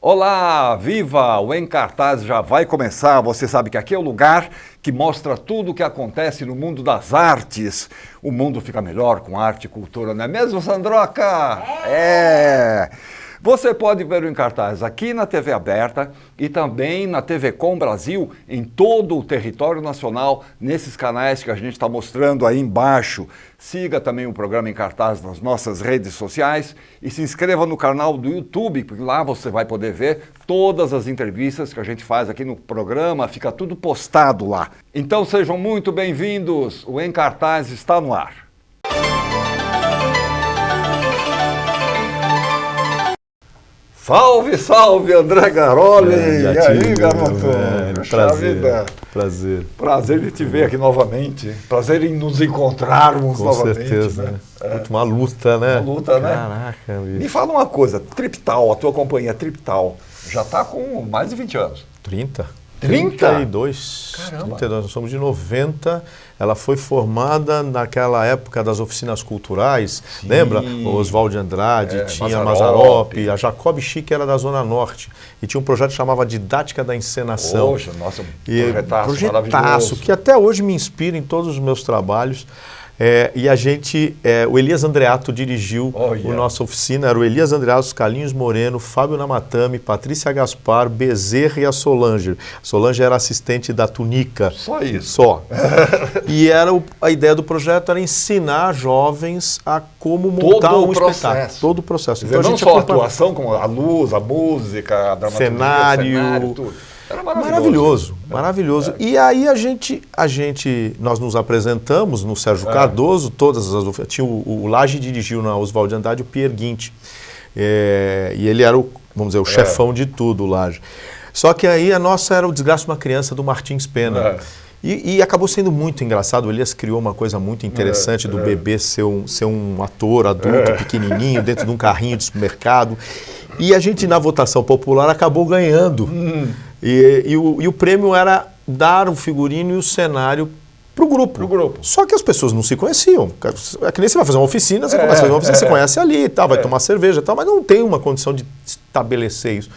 Olá, viva! O Em Cartaz já vai começar. Você sabe que aqui é o lugar que mostra tudo o que acontece no mundo das artes. O mundo fica melhor com arte e cultura, não é mesmo, Sandroca? É! Você pode ver o Em Cartaz aqui na TV aberta e também na TV Com Brasil, em todo o território nacional, nesses canais que a gente está mostrando aí embaixo. Siga também o programa Em Cartaz nas nossas redes sociais e se inscreva no canal do YouTube, porque lá você vai poder ver todas as entrevistas que a gente faz aqui no programa, fica tudo postado lá. Então sejam muito bem-vindos, o Em Cartaz está no ar. Salve, salve, André Garoli! E aí, garoto? Prazer. Prazer de te ver aqui novamente. Prazer em nos encontrarmos novamente. Com certeza, né? Uma luta, né? Uma luta, né? Caraca, bicho. Me fala uma coisa, Triptal, a tua companhia Triptal, já está com mais de 20 anos. 30? 30? 32. Caramba. 32, nós somos de 90. Ela foi formada naquela época das oficinas culturais. Sim. Lembra? O Oswald de Andrade, tinha Mazzaropi. Mazzaropi, a Jacob Schick era da Zona Norte. E tinha um projeto que chamava Didática da Encenação. Poxa, nossa, um projetaço maravilhoso. Que até hoje me inspira em todos os meus trabalhos. E a gente, o Elias Andreato dirigiu a nossa oficina, era o Elias Andreato, Carlinhos Moreno, Fábio Namatame, Patrícia Gaspar, Bezerra e a Solange. Solange era assistente da Tunica. Só isso? Só. E a ideia do projeto era ensinar jovens a como montar um espetáculo. Todo o processo. Então, não só a atuação, como a luz, a música, a dramaturgia, cenário, tudo. Era maravilhoso. E aí nós nos apresentamos no Sérgio Cardoso, tinha o Lage dirigiu na Oswald de Andrade o Pierre Guint. E ele era o chefão de tudo, o Lage. Só que aí a nossa era o Desgraça de uma Criança, do Martins Pena. E acabou sendo muito engraçado. O Elias criou uma coisa muito interessante do bebê ser um ator adulto, pequenininho, dentro de um carrinho de supermercado. E a gente, na votação popular, acabou ganhando. E o prêmio era dar o figurino e o cenário para o grupo. Só que as pessoas não se conheciam. É que nem você vai fazer uma oficina, você começa a fazer uma oficina, você conhece ali, vai tomar cerveja, mas não tem uma condição de estabelecer isso.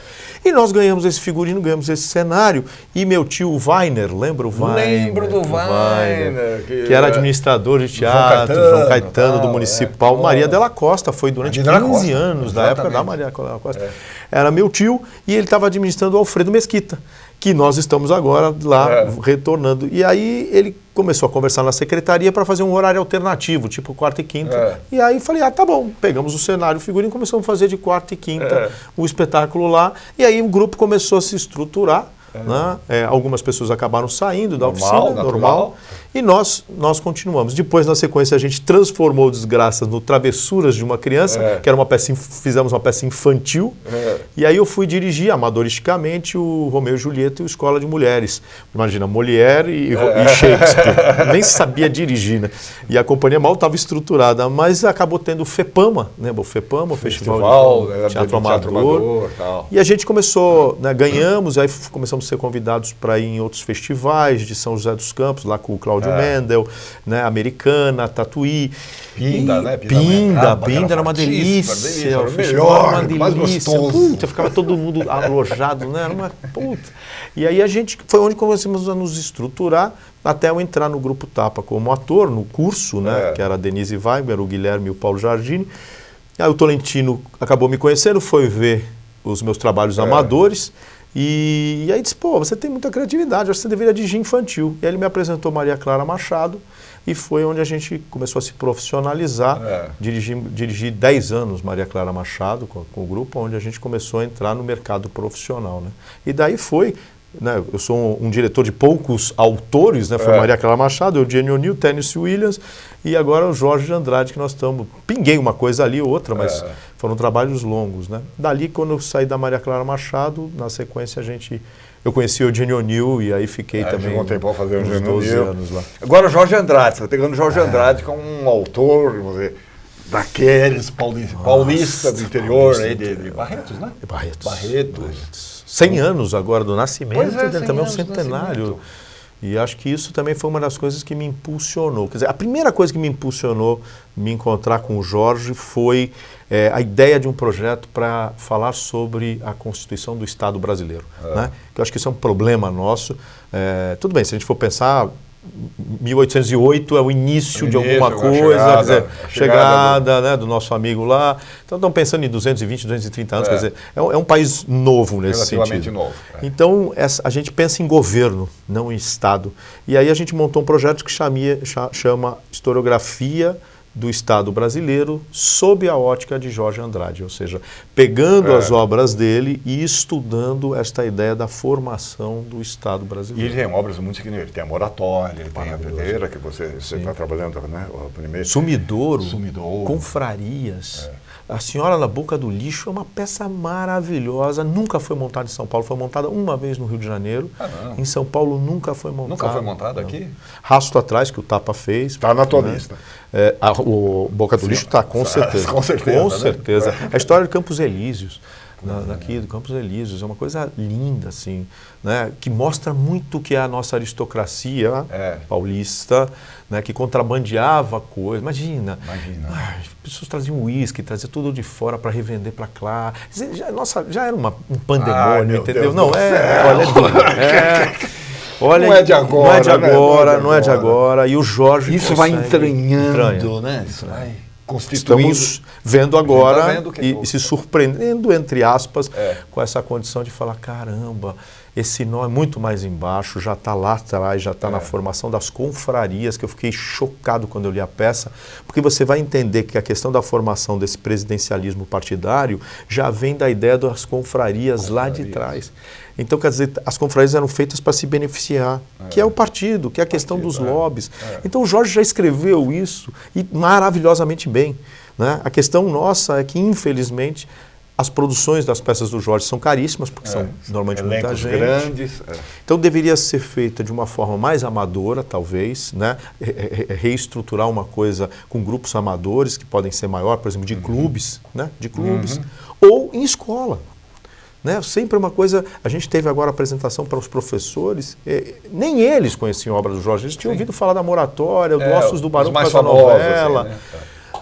E nós ganhamos esse figurino, ganhamos esse cenário, e meu tio o Weiner, lembra o Weiner? Lembro do Weiner. Que era administrador de teatro, João Caetano do Municipal. Maria Della Costa foi durante 15 anos, da época da Maria Della Costa. Era meu tio, e ele estava administrando o Alfredo Mesquita, que nós estamos agora lá retornando. E aí ele começou a conversar na secretaria para fazer um horário alternativo, tipo quarta e quinta. E aí falei, tá bom, pegamos o cenário, o figurino, começamos a fazer de quarta e quinta o espetáculo lá. E aí o grupo começou a se estruturar. Algumas pessoas acabaram saindo da oficina, normal. E nós continuamos. Depois, na sequência, a gente transformou Desgraças no Travessuras de uma Criança, que era fizemos uma peça infantil. E aí eu fui dirigir amadoristicamente o Romeu e Julieta e o Escola de Mulheres. Imagina, Molière e Shakespeare. Nem sabia dirigir, né? E a companhia mal estava estruturada, mas acabou tendo o FEPAMA, né? O FEPAMA, o Festival de Teatro Amador. E a gente começou, ganhamos, aí começamos a ser convidados para ir em outros festivais de São José dos Campos, lá com o Cláudio Mendel, né, Americana, Tatuí. Pinda era uma delícia. O festival era uma delícia. Puta, ficava todo mundo alojado, né? Era uma puta. E aí foi onde começamos a nos estruturar até eu entrar no Grupo Tapa como ator, no curso, né? Que era a Denise Weimber, o Guilherme e o Paulo Giardini. Aí o Tolentino acabou me conhecendo, foi ver os meus trabalhos amadores. E aí disse, você tem muita criatividade, acho que você deveria dirigir infantil. E aí ele me apresentou Maria Clara Machado e foi onde a gente começou a se profissionalizar. Dirigi 10 anos Maria Clara Machado com o grupo, onde a gente começou a entrar no mercado profissional. Né? E daí foi, né, eu sou um diretor de poucos autores, né, foi Maria Clara Machado, Eugênio O'Neill, Tennessee Williams e agora o Jorge de Andrade, que nós estamos... Pinguei uma coisa ali, outra, mas foram trabalhos longos. Né? Dali, quando eu saí da Maria Clara Machado, na sequência eu conheci o Eugênio O'Neill e aí fiquei também um tempo a fazer uns 12 anos lá. Agora o Jorge Andrade, você está pegando o Jorge Andrade, que é um autor, vamos dizer, daqueles paulista do interior, aí de Barretos, né? Barretos. 100 anos agora do nascimento, também é um centenário. E acho que isso também foi uma das coisas que me impulsionou. Quer dizer, a primeira coisa que me impulsionou me encontrar com o Jorge foi a ideia de um projeto para falar sobre a Constituição do Estado brasileiro. Né? Que eu acho que isso é um problema nosso. Tudo bem, se a gente for pensar, 1808 é o início de alguma coisa, quer dizer, chegada né, do nosso amigo lá. Então estão pensando em 220, 230 anos, quer dizer, é um país novo nesse sentido. Novo. Então a gente pensa em governo, não em Estado. E aí a gente montou um projeto que chama Historiografia do Estado brasileiro sob a ótica de Jorge Andrade, ou seja, pegando as obras dele e estudando esta ideia da formação do Estado brasileiro. E ele tem obras muito significativas, ele tem a Moratória, ele tem a Pedreira, que você está trabalhando, né? O primeiro. Sumidouro, Confrarias. A Senhora na Boca do Lixo é uma peça maravilhosa, nunca foi montada em São Paulo, foi montada uma vez no Rio de Janeiro, em São Paulo nunca foi montada. Nunca foi montada aqui? Rastro Atrás, que o Tapa fez. Está na tua lista. O Boca do Lixo está, com certeza. Com certeza. Com certeza. A história de Campos Elíseos, daqui do Campos Elíseos, é uma coisa linda, assim, né, que mostra muito que é a nossa aristocracia paulista, né, que contrabandeava coisas. Imagina. As pessoas traziam uísque, traziam tudo de fora para revender para lá. Já era um pandemônio, entendeu? Não, olha, olha, não é de agora. Não é de agora, não é de agora. E o Jorge isso vai entranhando, né? Isso vai constituindo. Estamos vendo agora e se surpreendendo, entre aspas, com essa condição de falar, caramba, esse nó é muito mais embaixo, já está lá atrás, já está na formação das confrarias, que eu fiquei chocado quando eu li a peça, porque você vai entender que a questão da formação desse presidencialismo partidário já vem da ideia das confrarias lá de trás. Então, quer dizer, as confrarias eram feitas para se beneficiar, que é o partido, que é a questão dos lobbies. Então, o Jorge já escreveu isso, e maravilhosamente bem. Né? A questão nossa é que, infelizmente, as produções das peças do Jorge são caríssimas, porque são normalmente muita gente. Grandes. Então, deveria ser feita de uma forma mais amadora, talvez, né? Reestruturar uma coisa com grupos amadores, que podem ser maior, por exemplo, de clubes, né? De clubes, ou em escola. Né? Sempre uma coisa, a gente teve agora a apresentação para os professores, nem eles conheciam a obra do Jorge, eles tinham ouvido falar da Moratória, do Ossos do Barão, da novela. Assim, né?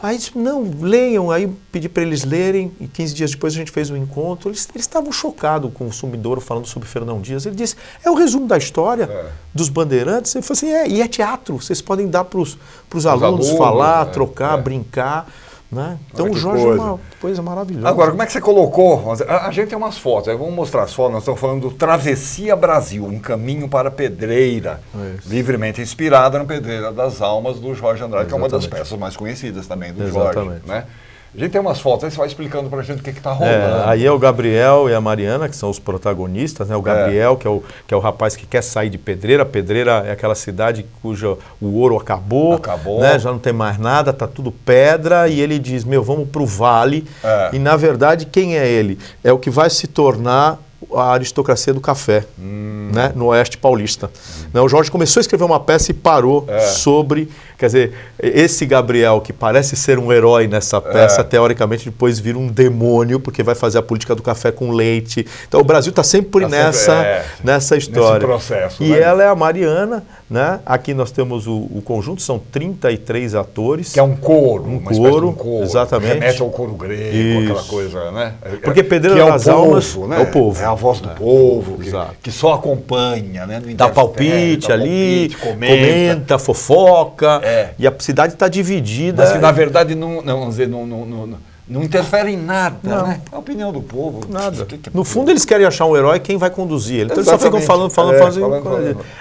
Aí disse, não, leiam, aí pedi para eles lerem, e 15 dias depois a gente fez um encontro, eles estavam chocados com o Sumidouro falando sobre Fernão Dias. Ele disse, é o resumo da história dos bandeirantes. Ele falou assim, e é teatro, vocês podem dar para os alunos falar, trocar, brincar. Né? Então o Jorge é uma coisa maravilhosa. Agora, como é que você colocou? A gente tem umas fotos, aí vamos mostrar as fotos. Nós estamos falando do Travessia Brasil, um caminho para a Pedreira, livremente inspirada na Pedreira das Almas do Jorge Andrade, que é uma das peças mais conhecidas também do Jorge. Né? A gente tem umas fotos, aí você vai explicando pra gente o que está rolando. Aí é o Gabriel e a Mariana, que são os protagonistas, né? O Gabriel, que é o rapaz que quer sair de Pedreira. Pedreira é aquela cidade cujo o ouro acabou. Né? Já não tem mais nada, tá tudo pedra, e ele diz, vamos pro vale. E na verdade, quem é ele? É o que vai se tornar a aristocracia do café, né, no Oeste Paulista. O Jorge começou a escrever uma peça e parou sobre, quer dizer, esse Gabriel, que parece ser um herói nessa peça, teoricamente depois vira um demônio, porque vai fazer a política do café com leite. Então o Brasil está sempre nessa história. Nesse processo. E ela é a Mariana, né? Aqui nós temos o conjunto, são 33 atores. Que é um coro. Um coro, exatamente. Remete ao coro grego, aquela coisa, né? Porque Pedreira das Almas né? É o povo. É a voz do povo, que só acompanha, né? Dá palpite ali, comenta, fofoca, e a cidade está dividida. Mas que na verdade não interfere em nada, né? É a opinião do povo. Nada. No fundo eles querem achar um herói, quem vai conduzir ele. Então eles só ficam falando.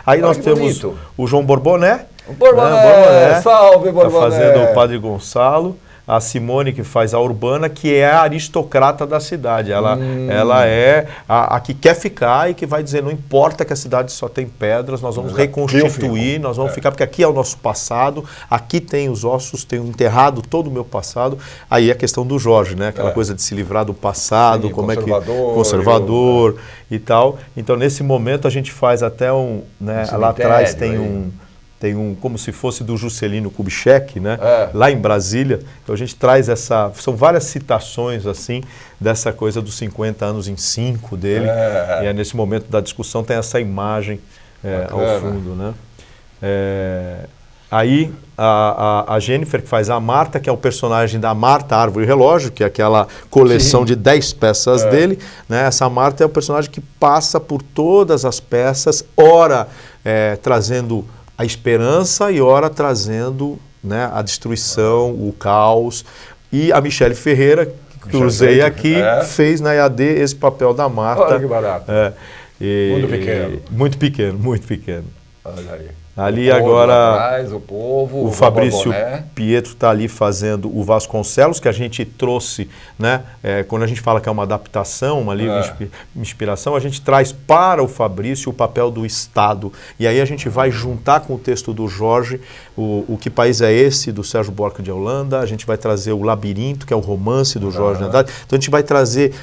Aí nós temos o João Borboné. Borboné, salve Borboné. Está fazendo o Padre Gonçalo. A Simone, que faz a Urbana, que é a aristocrata da cidade. Ela é a que quer ficar e que vai dizer, não importa que a cidade só tem pedras, nós vamos reconstituir, nós vamos ficar, porque aqui é o nosso passado, aqui tem os ossos, tenho enterrado todo o meu passado. Aí a questão do Jorge, né? Aquela coisa de se livrar do passado, como é que... Conservador e tal. Então, nesse momento, a gente faz até lá atrás tem como se fosse do Juscelino Kubitschek, né? Lá em Brasília. Então a gente traz são várias citações assim, dessa coisa dos 50 anos em 5 dele. E aí, nesse momento da discussão tem essa imagem ao fundo, né? Aí a Jennifer, que faz a Marta, que é o personagem da Marta, Árvore e Relógio, que é aquela coleção de 10 peças dele, né? Essa Marta é o personagem que passa por todas as peças, ora trazendo a esperança e ora trazendo, né, a destruição, o caos. E a Michele Ferreira, que usei aqui, fez na EAD esse papel da Marta. Olha que barato. Muito pequeno. Muito pequeno, muito pequeno. Olha aí. Ali agora atrás, o Fabrício Pietro está ali fazendo o Vasconcelos, que a gente trouxe, né? Quando a gente fala que é uma adaptação, uma livre inspiração, a gente traz para o Fabrício o papel do Estado. E aí a gente vai juntar com o texto do Jorge o Que País é Esse, do Sérgio Buarque de Holanda, a gente vai trazer o Labirinto, que é o romance do Jorge Andrade. Então a gente vai trazer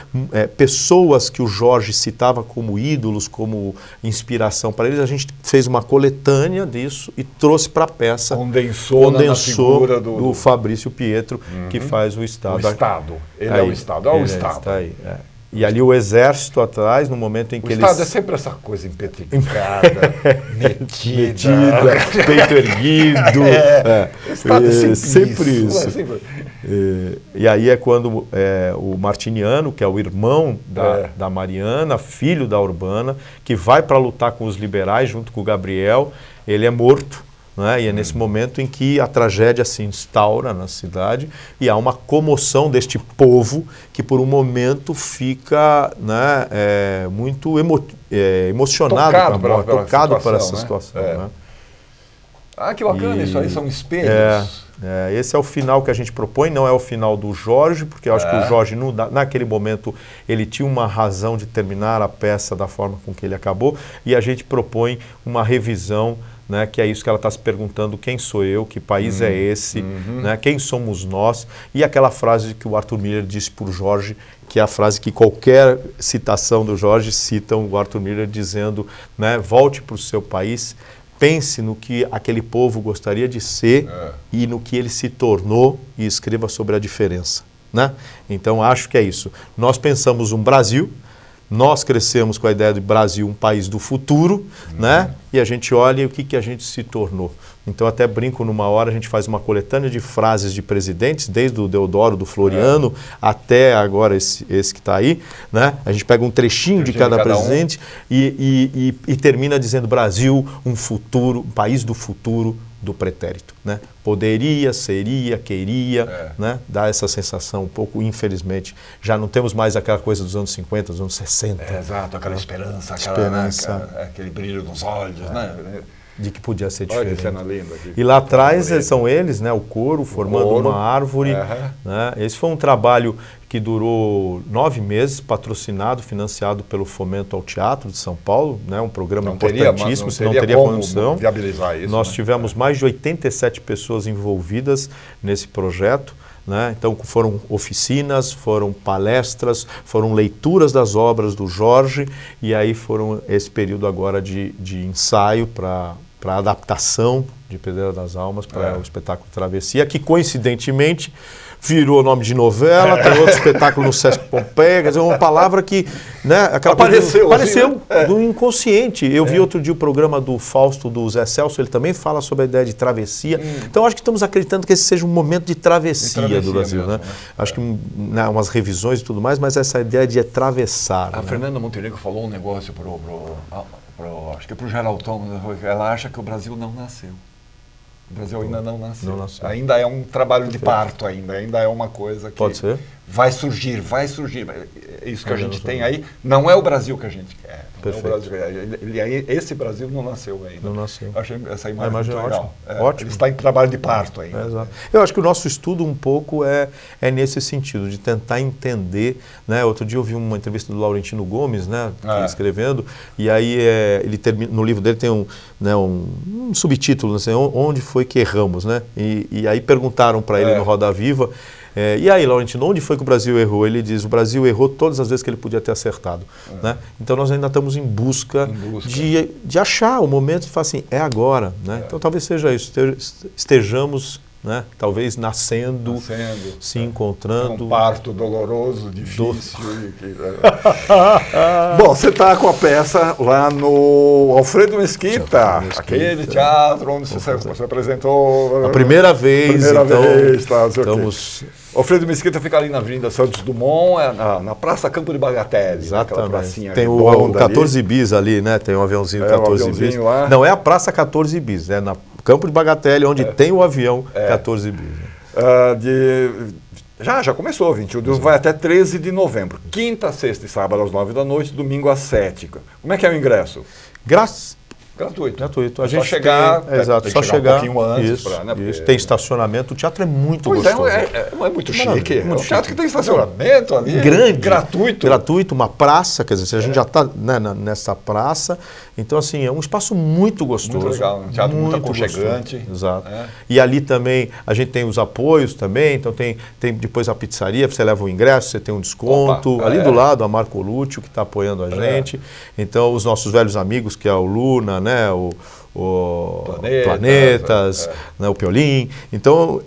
pessoas que o Jorge citava como ídolos, como inspiração para eles. A gente fez uma coletânea disso e trouxe para a peça, condensou na figura do Fabrício Pietro, que faz o Estado. O Estado, ele é o Estado, é o Estado. Está aí, E ali o Exército atrás, no momento em que eles... O Estado é sempre essa coisa empetricada, metida, peito erguido. O Estado é sempre isso. E aí é quando o Martiniano, que é o irmão da Mariana, filho da Urbana, que vai para lutar com os liberais junto com o Gabriel, ele é morto, né? E é nesse momento em que a tragédia se instaura na cidade e há uma comoção deste povo que por um momento fica, né, muito emocionado, tocado por essa situação. Né? Ah, que bacana, isso aí são espelhos. Esse é o final que a gente propõe, não é o final do Jorge, porque eu acho que o Jorge, naquele momento, ele tinha uma razão de terminar a peça da forma com que ele acabou, e a gente propõe uma revisão, né, que é isso que ela está se perguntando: quem sou eu, que país é esse, né, quem somos nós, e aquela frase que o Arthur Miller disse por Jorge, que é a frase que qualquer citação do Jorge citam o Arthur Miller dizendo, né, volte para o seu país, pense no que aquele povo gostaria de ser e no que ele se tornou e escreva sobre a diferença, né? Então acho que é isso. Nós pensamos um Brasil, nós crescemos com a ideia de Brasil, um país do futuro, né? E a gente olha o que a gente se tornou. Então até brinco, numa hora a gente faz uma coletânea de frases de presidentes, desde o Deodoro, do Floriano, até agora esse que está aí, né? A gente pega um trechinho de cada presidente e termina dizendo: Brasil, um futuro, um país do futuro, do pretérito, né? Poderia, seria, queria, né? Dá essa sensação um pouco, infelizmente. Já não temos mais aquela coisa dos anos 50, dos anos 60. Exato, aquela esperança, aquele brilho nos olhos, né? De que podia ser diferente. Olha que cena linda aqui. E lá atrás são eles, né, o coro, formando uma árvore. Né? Esse foi um trabalho que durou 9 meses, patrocinado, financiado pelo Fomento ao Teatro de São Paulo, né, um programa importantíssimo, senão não teria condição. Viabilizar isso, Nós tivemos mais de 87 pessoas envolvidas nesse projeto. Né? Então foram oficinas, foram palestras, foram leituras das obras do Jorge, e aí foram esse período agora de ensaio para adaptação de Pedreira das Almas para o espetáculo Travessia, que coincidentemente virou nome de novela, tem outro espetáculo no Sesc Pompeia, quer dizer, uma palavra que, né, aquela apareceu do inconsciente. Eu vi outro dia o programa do Fausto, do Zé Celso, ele também fala sobre a ideia de travessia. Então acho que estamos acreditando que esse seja um momento de travessia do Brasil, mesmo, né? Acho que umas revisões e tudo mais, mas essa ideia de atravessar. A Fernanda Montenegro falou um negócio acho que para o Geralton, ela acha que o Brasil não nasceu. O Brasil ainda não nasceu. Ainda é um trabalho de parto, ainda é uma coisa que pode ser. Vai surgir. Isso que a gente tem aí não é o Brasil que a gente quer. Esse Brasil não nasceu ainda. Não nasceu. Eu achei essa imagem muito legal. Ótimo. Ele está em trabalho de parto ainda. Exato. Eu acho que o nosso estudo um pouco é nesse sentido, de tentar entender, né? Outro dia eu vi uma entrevista do Laurentino Gomes, né, escrevendo, e aí ele termina, no livro dele tem um subtítulo, assim, onde foi que erramos, né? E aí perguntaram para ele no Roda Viva, e aí, Laurentino, onde foi que o Brasil errou? Ele diz: o Brasil errou todas as vezes que ele podia ter acertado. Né? Então nós ainda estamos em busca. De achar o momento e falar assim, é agora. Né? Então talvez seja isso, estejamos né? Talvez nascendo, se encontrando. Um parto doloroso, difícil. Bom, você está com a peça lá no Alfredo Mesquita, aquele teatro onde você apresentou... A primeira vez, estamos... Alfredo Mesquita fica ali na Avenida Santos Dumont, na Praça Campo de Bagatelle. Exatamente. Tem o 14 bis ali, né? Tem um aviãozinho 14 bis. Lá. Não, é a Praça 14 bis, é na Campo de Bagatelle, onde tem o avião 14 bis. Já começou, 21 de vai até 13 de novembro. Quinta, sexta e sábado às 9 da noite, domingo às 7. Como é que é o ingresso? Gratuito. A gente só chegar, só chegar um pouquinho antes. Isso, isso. Tem estacionamento. O teatro é muito gostoso. É muito chique. É um teatro que tem estacionamento ali. Grande. Gratuito, uma praça, quer dizer, se a gente já está, né, nessa praça. Então, assim, é um espaço muito gostoso. Muito legal, um teatro muito aconchegante. Gostoso. Exato. E ali também, a gente tem os apoios também, então tem depois a pizzaria, você leva o ingresso, você tem um desconto. Ali do lado, a Marco Lúcio, que está apoiando a gente. Então, os nossos velhos amigos, que é o Luna, né, o Planetas, né, o Piolim. Então,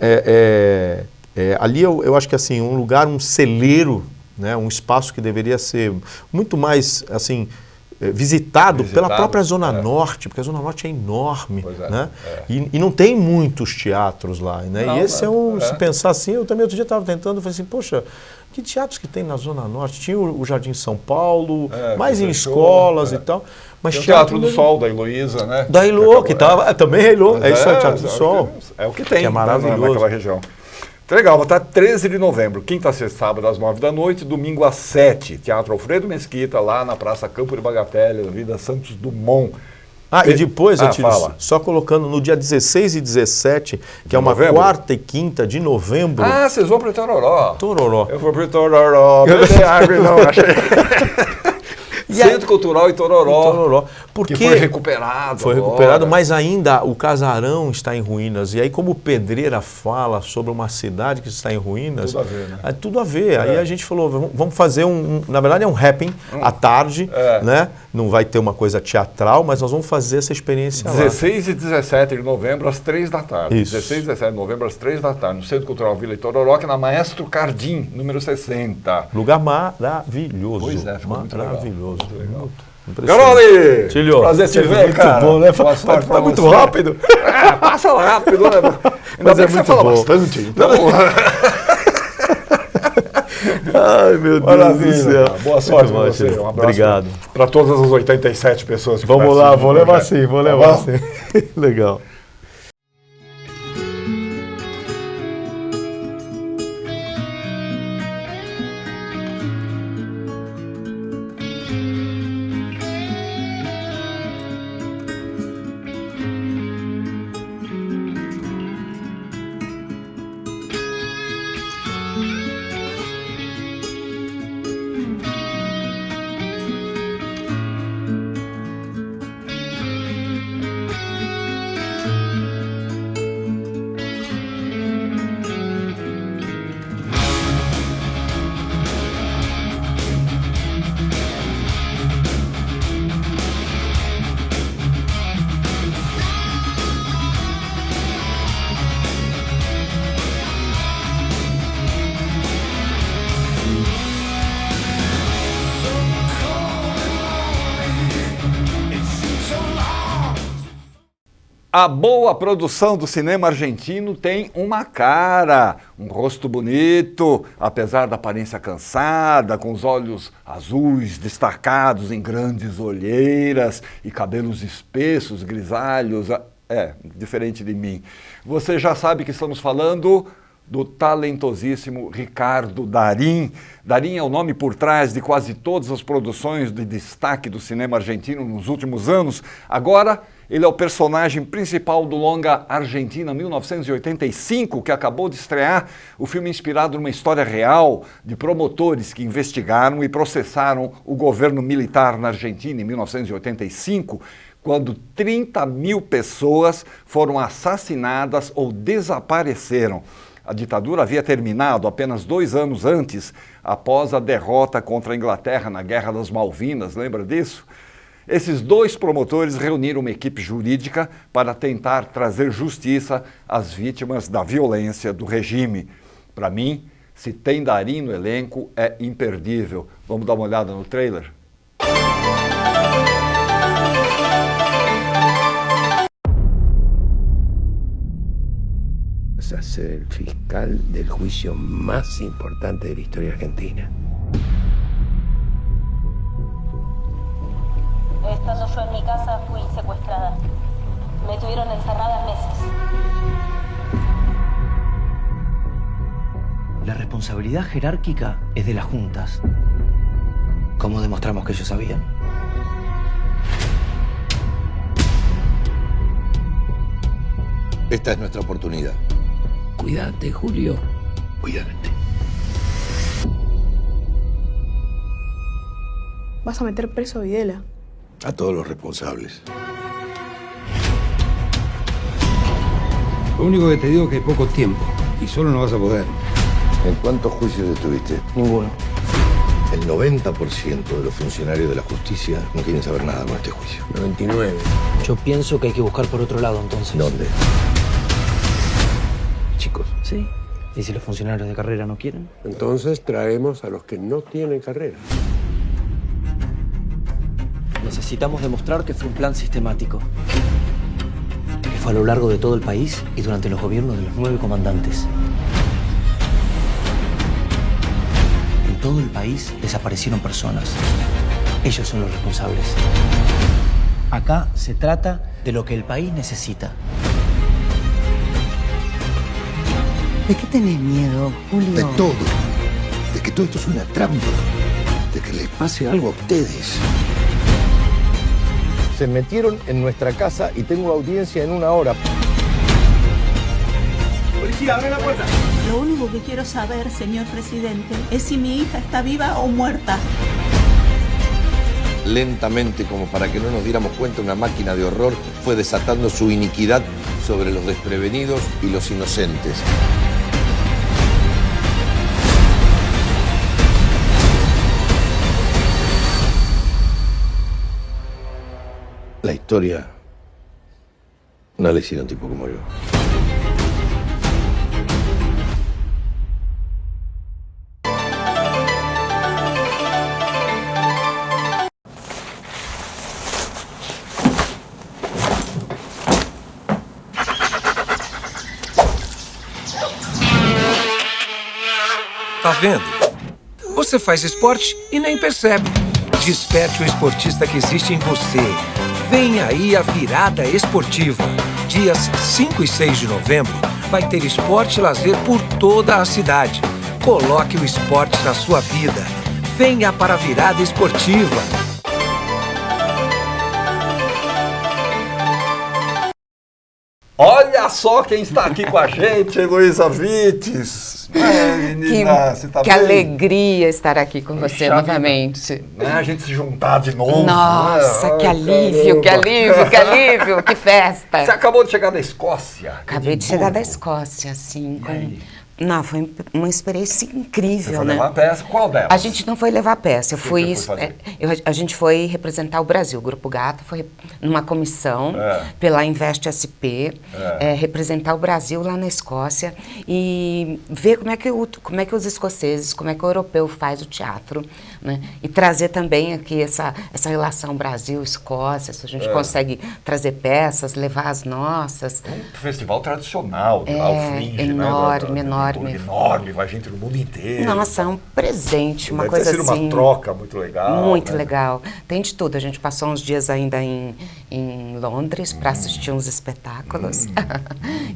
ali eu acho que assim, um lugar, um celeiro, né, um espaço que deveria ser muito mais assim, visitado pela própria Zona Norte, porque a Zona Norte é enorme, né? E não tem muitos teatros lá, né? Não, e esse se pensar assim, eu também outro dia estava tentando, falei assim, poxa, que teatros que tem na Zona Norte? Tinha o Jardim São Paulo, mais em escolas e tal. Mas o Teatro do Sol, da Heloísa, né? Da Elo, que estava também é Elo, é isso aí, Teatro do Sol. É o que tem, que é maravilhoso naquela região. Legal, vai estar 13 de novembro, quinta, sexta, sábado às 9 da noite, domingo às 7. Teatro Alfredo Mesquita, lá na Praça Campo de Bagatelle, na Avenida Santos Dumont. E depois, só colocando no dia 16 e 17, que é uma quarta e quinta de novembro. Vocês vão para o Tororó. Tororó. Eu vou para o Tororó. Não, achei... Centro Cultural Itororó. Porque foi recuperado. Foi recuperado, mas ainda o casarão está em ruínas. E aí, como Pedreira fala sobre uma cidade que está em ruínas... Tudo a ver, né? Tudo a ver. Aí a gente falou, vamos fazer na verdade é um happening à tarde, né? Não vai ter uma coisa teatral, mas nós vamos fazer essa experiência 16 e 17 de novembro, às 3 da tarde. Isso. 16 e 17 de novembro, às 3 da tarde, no Centro Cultural Vila Itororó, que é na Maestro Cardim, número 60. Lugar maravilhoso. Pois é, ficou maravilhoso. Muito legal. Garoli! Tílio, prazer te ver, cara. Bom, né? Foi muito rápido. Passa rápido, né? Ainda bem que você fala bastante. Então... Ai, meu Deus do céu. Boa sorte para você. Um abraço. Obrigado. Para todas as 87 pessoas que vamos lá, vou levar sim. Legal. A boa produção do cinema argentino tem uma cara, um rosto bonito, apesar da aparência cansada, com os olhos azuis destacados em grandes olheiras e cabelos espessos, grisalhos. Diferente de mim. Você já sabe que estamos falando do talentosíssimo Ricardo Darín. Darín é o nome por trás de quase todas as produções de destaque do cinema argentino nos últimos anos. Agora, ele é o personagem principal do longa Argentina 1985, que acabou de estrear. O filme inspirado numa história real de promotores que investigaram e processaram o governo militar na Argentina em 1985, quando 30 mil pessoas foram assassinadas ou desapareceram. A ditadura havia terminado apenas 2 anos antes, após a derrota contra a Inglaterra na Guerra das Malvinas, lembra disso? Esses dois promotores reuniram uma equipe jurídica para tentar trazer justiça às vítimas da violência do regime. Para mim, se tem Darín no elenco, é imperdível. Vamos dar uma olhada no trailer? A ser el fiscal del juicio más importante de la historia argentina. Estando yo en mi casa, fui secuestrada. Me tuvieron encerrada meses. La responsabilidad jerárquica es de las juntas. ¿Cómo demostramos que ellos sabían? Esta es nuestra oportunidad. Cuídate, Julio. Cuídate. ¿Vas a meter preso a Videla? A todos los responsables. Lo único que te digo es que hay poco tiempo y solo no vas a poder. ¿En cuántos juicios estuviste? Ninguno. El 90% de los funcionarios de la justicia no quieren saber nada con este juicio. 99. Yo pienso que hay que buscar por otro lado, entonces. ¿Dónde? Chicos. Sí. ¿Y si los funcionarios de carrera no quieren? Entonces traemos a los que no tienen carrera. Necesitamos demostrar que fue un plan sistemático. Que fue a lo largo de todo el país y durante los gobiernos de los 9 comandantes. En todo el país desaparecieron personas. Ellos son los responsables. Acá se trata de lo que el país necesita. ¿De qué tenés miedo, Julio? De todo. De que todo esto es una trampa. De que les pase algo a ustedes. Se metieron en nuestra casa y tengo audiencia en 1 hora. ¡Policía, abre la puerta! Lo único que quiero saber, señor presidente, es si mi hija está viva o muerta. Lentamente, como para que no nos diéramos cuenta, una máquina de horror fue desatando su iniquidad sobre los desprevenidos y los inocentes. La historia no le hicieron un tipo como yo. Tá vendo? Você faz esporte e nem percebe. Desperte o esportista que existe em você. Vem aí a Virada Esportiva. Dias 5 e 6 de novembro vai ter esporte e lazer por toda a cidade. Coloque o esporte na sua vida. Venha para a Virada Esportiva. Olha só quem está aqui com a gente, Heloísa Vites. Menina, você tá que bem? Alegria estar aqui com você novamente. Né? A gente se juntar de novo. Nossa, né? que alívio, que alívio, que alívio, que festa. Você acabou de chegar da Escócia. Acabei de chegar da Escócia, assim. Não, foi uma experiência incrível, Você foi né? levar a peça? Qual delas? A gente não foi levar a peça. A gente foi representar o Brasil. O Grupo Gato foi numa comissão pela Invest SP, representar o Brasil lá na Escócia e ver como é que os escoceses, como é que o europeu faz o teatro, né? E trazer também aqui essa relação Brasil-Escócia, se a gente consegue trazer peças, levar as nossas. Um festival tradicional, o Fringe, enorme, né? Enorme, vai gente do mundo inteiro. Nossa, é um presente, uma coisa assim. Deve ter sido uma troca muito legal. Muito né? legal. Tem de tudo. A gente passou uns dias ainda em Londres para assistir uns espetáculos.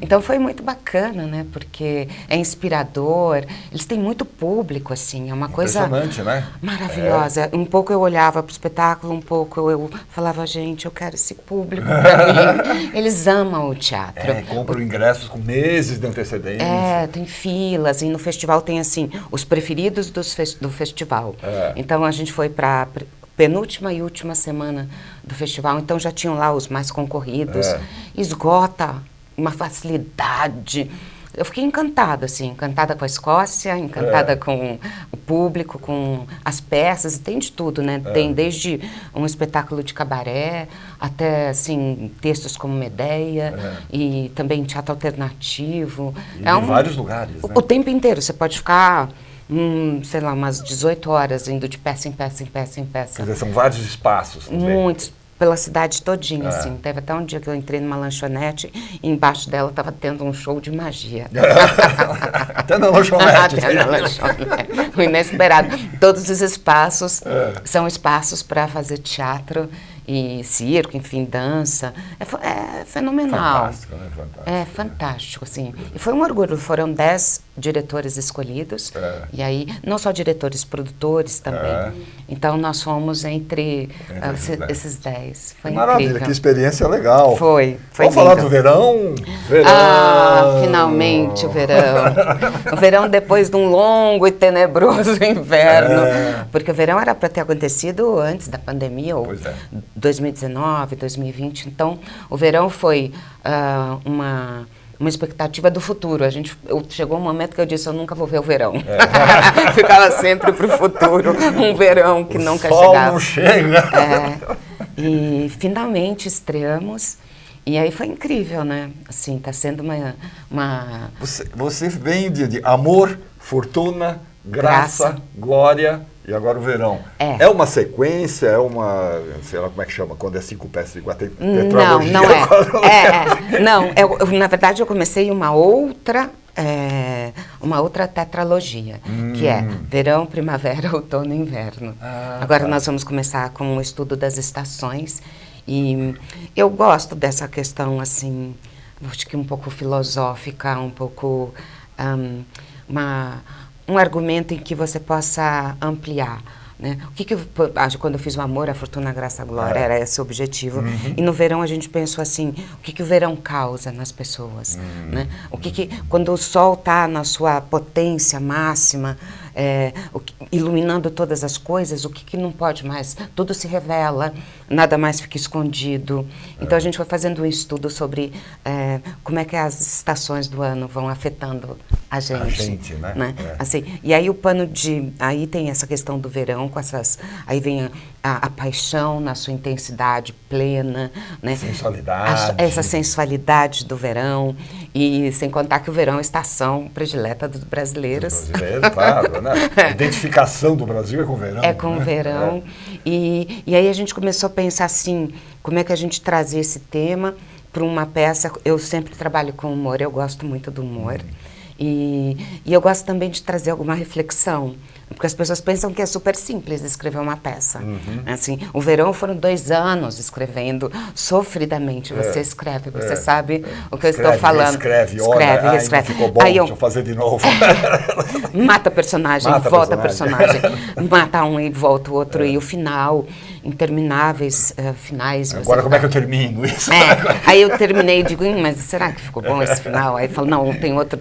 Então foi muito bacana, né? Porque é inspirador. Eles têm muito público, assim. É uma coisa impressionante, né? Maravilhosa. Um pouco eu olhava para o espetáculo, um pouco eu falava, gente, eu quero esse público para mim. Eles amam o teatro. Compram ingressos com meses de antecedência. Tem filas, e no festival tem, assim, os preferidos do festival. Então, a gente foi para a penúltima e última semana do festival, então já tinham lá os mais concorridos. Esgota, uma facilidade. eu fiquei encantada, assim, encantada com a Escócia, encantada com o público, com as peças, tem de tudo, né? Tem desde um espetáculo de cabaré até, assim, textos como Medeia e também teatro alternativo. E em vários lugares, né? O tempo inteiro, você pode ficar, sei lá, umas 18 horas indo de peça em peça, em peça, em peça. Quer dizer, são vários espaços também. Muitos. Pela cidade todinha, assim. Teve até um dia que eu entrei numa lanchonete e embaixo dela estava tendo um show de magia. Até na lanchonete. Até na lanchonete. O inesperado. Todos os espaços são espaços para fazer teatro e circo, enfim, dança. É fenomenal. Fantástico, né? Fantástico. É fantástico, assim. E foi um orgulho. Foram 10 diretores escolhidos. E aí, não só diretores, produtores também. Então, nós fomos entre esses 10. Foi maravilha, incrível. Que experiência legal. Foi Vamos falar do verão? Ah, finalmente o verão. O verão depois de um longo e tenebroso inverno. Porque o verão era para ter acontecido antes da pandemia, ou 2019, 2020. Então, o verão foi uma expectativa do futuro. Chegou um momento que eu disse, eu nunca vou ver o verão. Ficava sempre para o futuro, um verão que nunca chegava. O sol não chega. E finalmente estreamos. E aí foi incrível, né? Assim, está sendo uma... Você vem de amor, fortuna, graça, glória e agora o verão. É uma sequência, é uma... sei lá como é que chama, quando é 5 peças de tetralogia. Não, na verdade eu comecei uma outra tetralogia, que é verão, primavera, outono e inverno. Agora nós vamos começar com o estudo das estações. E eu gosto dessa questão, assim, acho que um pouco filosófica, um pouco um argumento em que você possa ampliar, né? Quando eu fiz o Amor, a Fortuna, a Graça, a Glória, era esse o objetivo. E no verão a gente pensou assim, o que o verão causa nas pessoas, né? Quando o sol está na sua potência máxima, iluminando todas as coisas, o que não pode mais? Tudo se revela, nada mais fica escondido. Então a gente foi fazendo um estudo sobre como é que as estações do ano vão afetando a gente, né? Assim, e aí aí tem essa questão do verão, com aí vem a paixão na sua intensidade plena, né? Sensualidade. Essa sensualidade do verão, e sem contar que o verão é a estação predileta dos brasileiros. Claro, né? A identificação do Brasil é com o verão. É com o verão. E aí a gente começou a pensar assim, como é que a gente trazia esse tema para uma peça. Eu sempre trabalho com humor, eu gosto muito do humor. E eu gosto também de trazer alguma reflexão, porque as pessoas pensam que é super simples escrever uma peça. Assim, o verão foram 2 anos escrevendo sofridamente. Você escreve, você sabe o que eu estou falando. Escreve. Ficou bom, deixa eu fazer de novo. Mata personagem, volta personagem. Mata um e volta o outro. E o final, intermináveis finais. Agora como é que eu termino isso? Aí eu terminei e digo, mas será que ficou bom esse final? Aí eu falo, não, tem outro.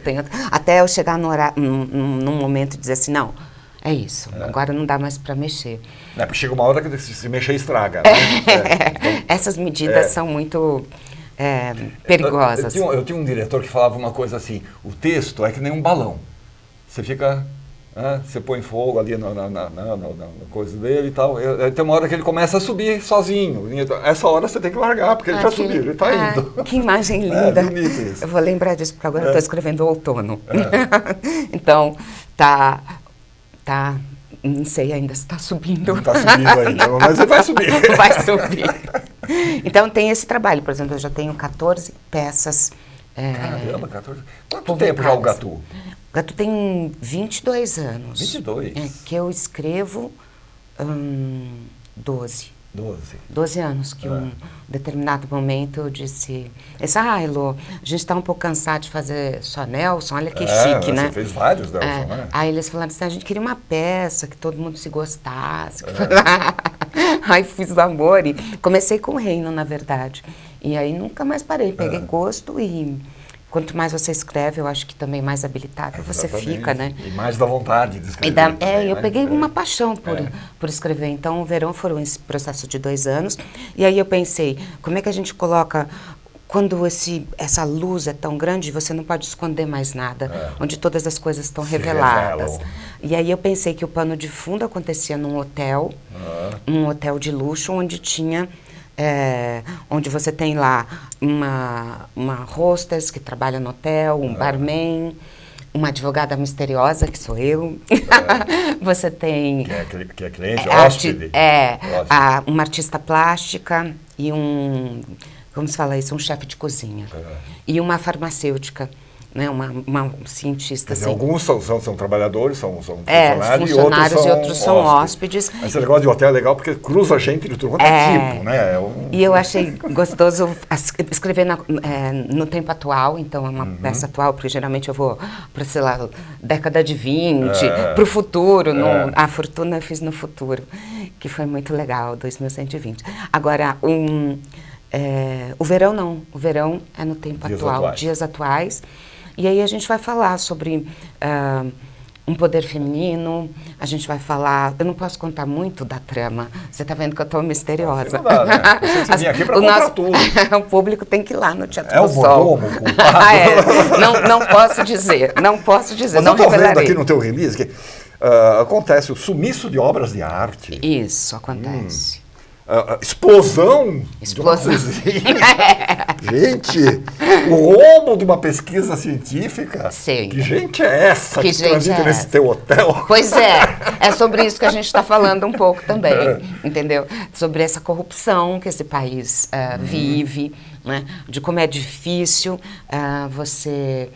Até eu chegar num momento e dizer assim, não, é isso, agora não dá mais para mexer. Porque chega uma hora que se mexer estraga. Né? Então, essas medidas são muito perigosas. Eu tinha um diretor que falava uma coisa assim, o texto é que nem um balão. Você fica... você põe fogo ali na coisa dele e tal. Tem uma hora que ele começa a subir sozinho. Essa hora você tem que largar, porque ele já subiu, ele está indo. Que imagem linda. Bonito isso. Eu vou lembrar disso, porque agora eu estou escrevendo outono. Então, tá, não sei ainda se está subindo. Não está subindo ainda, mas ele vai subir. Vai subir. Então, tem esse trabalho. Por exemplo, eu já tenho 14 peças. Caramba, 14. Quanto tempo já o Gatu? O Gatu tem 22 anos. 22? Que eu escrevo 12. 12 anos, que um determinado momento eu disse, Elô, a gente está um pouco cansado de fazer só Nelson, olha que chique, né? Você fez vários Nelson, né? Aí eles falaram assim, a gente queria uma peça que todo mundo se gostasse. Aí fiz o Amor e comecei com o Reino, na verdade. E aí nunca mais parei, peguei gosto e... Quanto mais você escreve, eu acho que também mais habilitável você fica, né? E mais dá vontade de escrever. Eu peguei uma paixão por escrever. Então, o verão foi esse processo de 2 anos. E aí eu pensei, como é que a gente coloca quando essa luz é tão grande, você não pode esconder mais nada, onde todas as coisas estão reveladas. E aí eu pensei que o pano de fundo acontecia num hotel de luxo, onde tinha... onde você tem lá uma hostess que trabalha no hotel, um barman, uma advogada misteriosa, que sou eu. Você tem... Que é cliente, hóspede. Uma artista plástica e como se fala isso? Um chefe de cozinha. E uma farmacêutica, né? Uma cientista. Assim. Alguns são trabalhadores, são funcionários, e outros são hóspedes. Esse negócio de hotel é legal porque cruza gente de tudo quanto é tipo, né? E eu achei gostoso escrever no tempo atual, então é uma peça atual, porque geralmente eu vou para, sei lá, década de 20, para o futuro. A Fortuna eu fiz no futuro, que foi muito legal, 2120. Agora, o verão não, o verão é no tempo atual, dias atuais. E aí a gente vai falar sobre um poder feminino, a gente vai falar... Eu não posso contar muito da trama, você está vendo que eu estou misteriosa. Não dá, né? Você vem aqui para contar tudo. O público tem que ir lá no Teatro do Sol. O culpado. Não posso dizer, não revelarei. Mas eu estou vendo aqui no teu release que acontece o sumiço de obras de arte. Isso, acontece. Explosão. De uma cozinha. Gente, o roubo de uma pesquisa científica. Sim. Que gente é essa que transita nesse teu hotel? Pois é sobre isso que a gente está falando um pouco também, entendeu? Sobre essa corrupção que esse país vive, né? De como é difícil você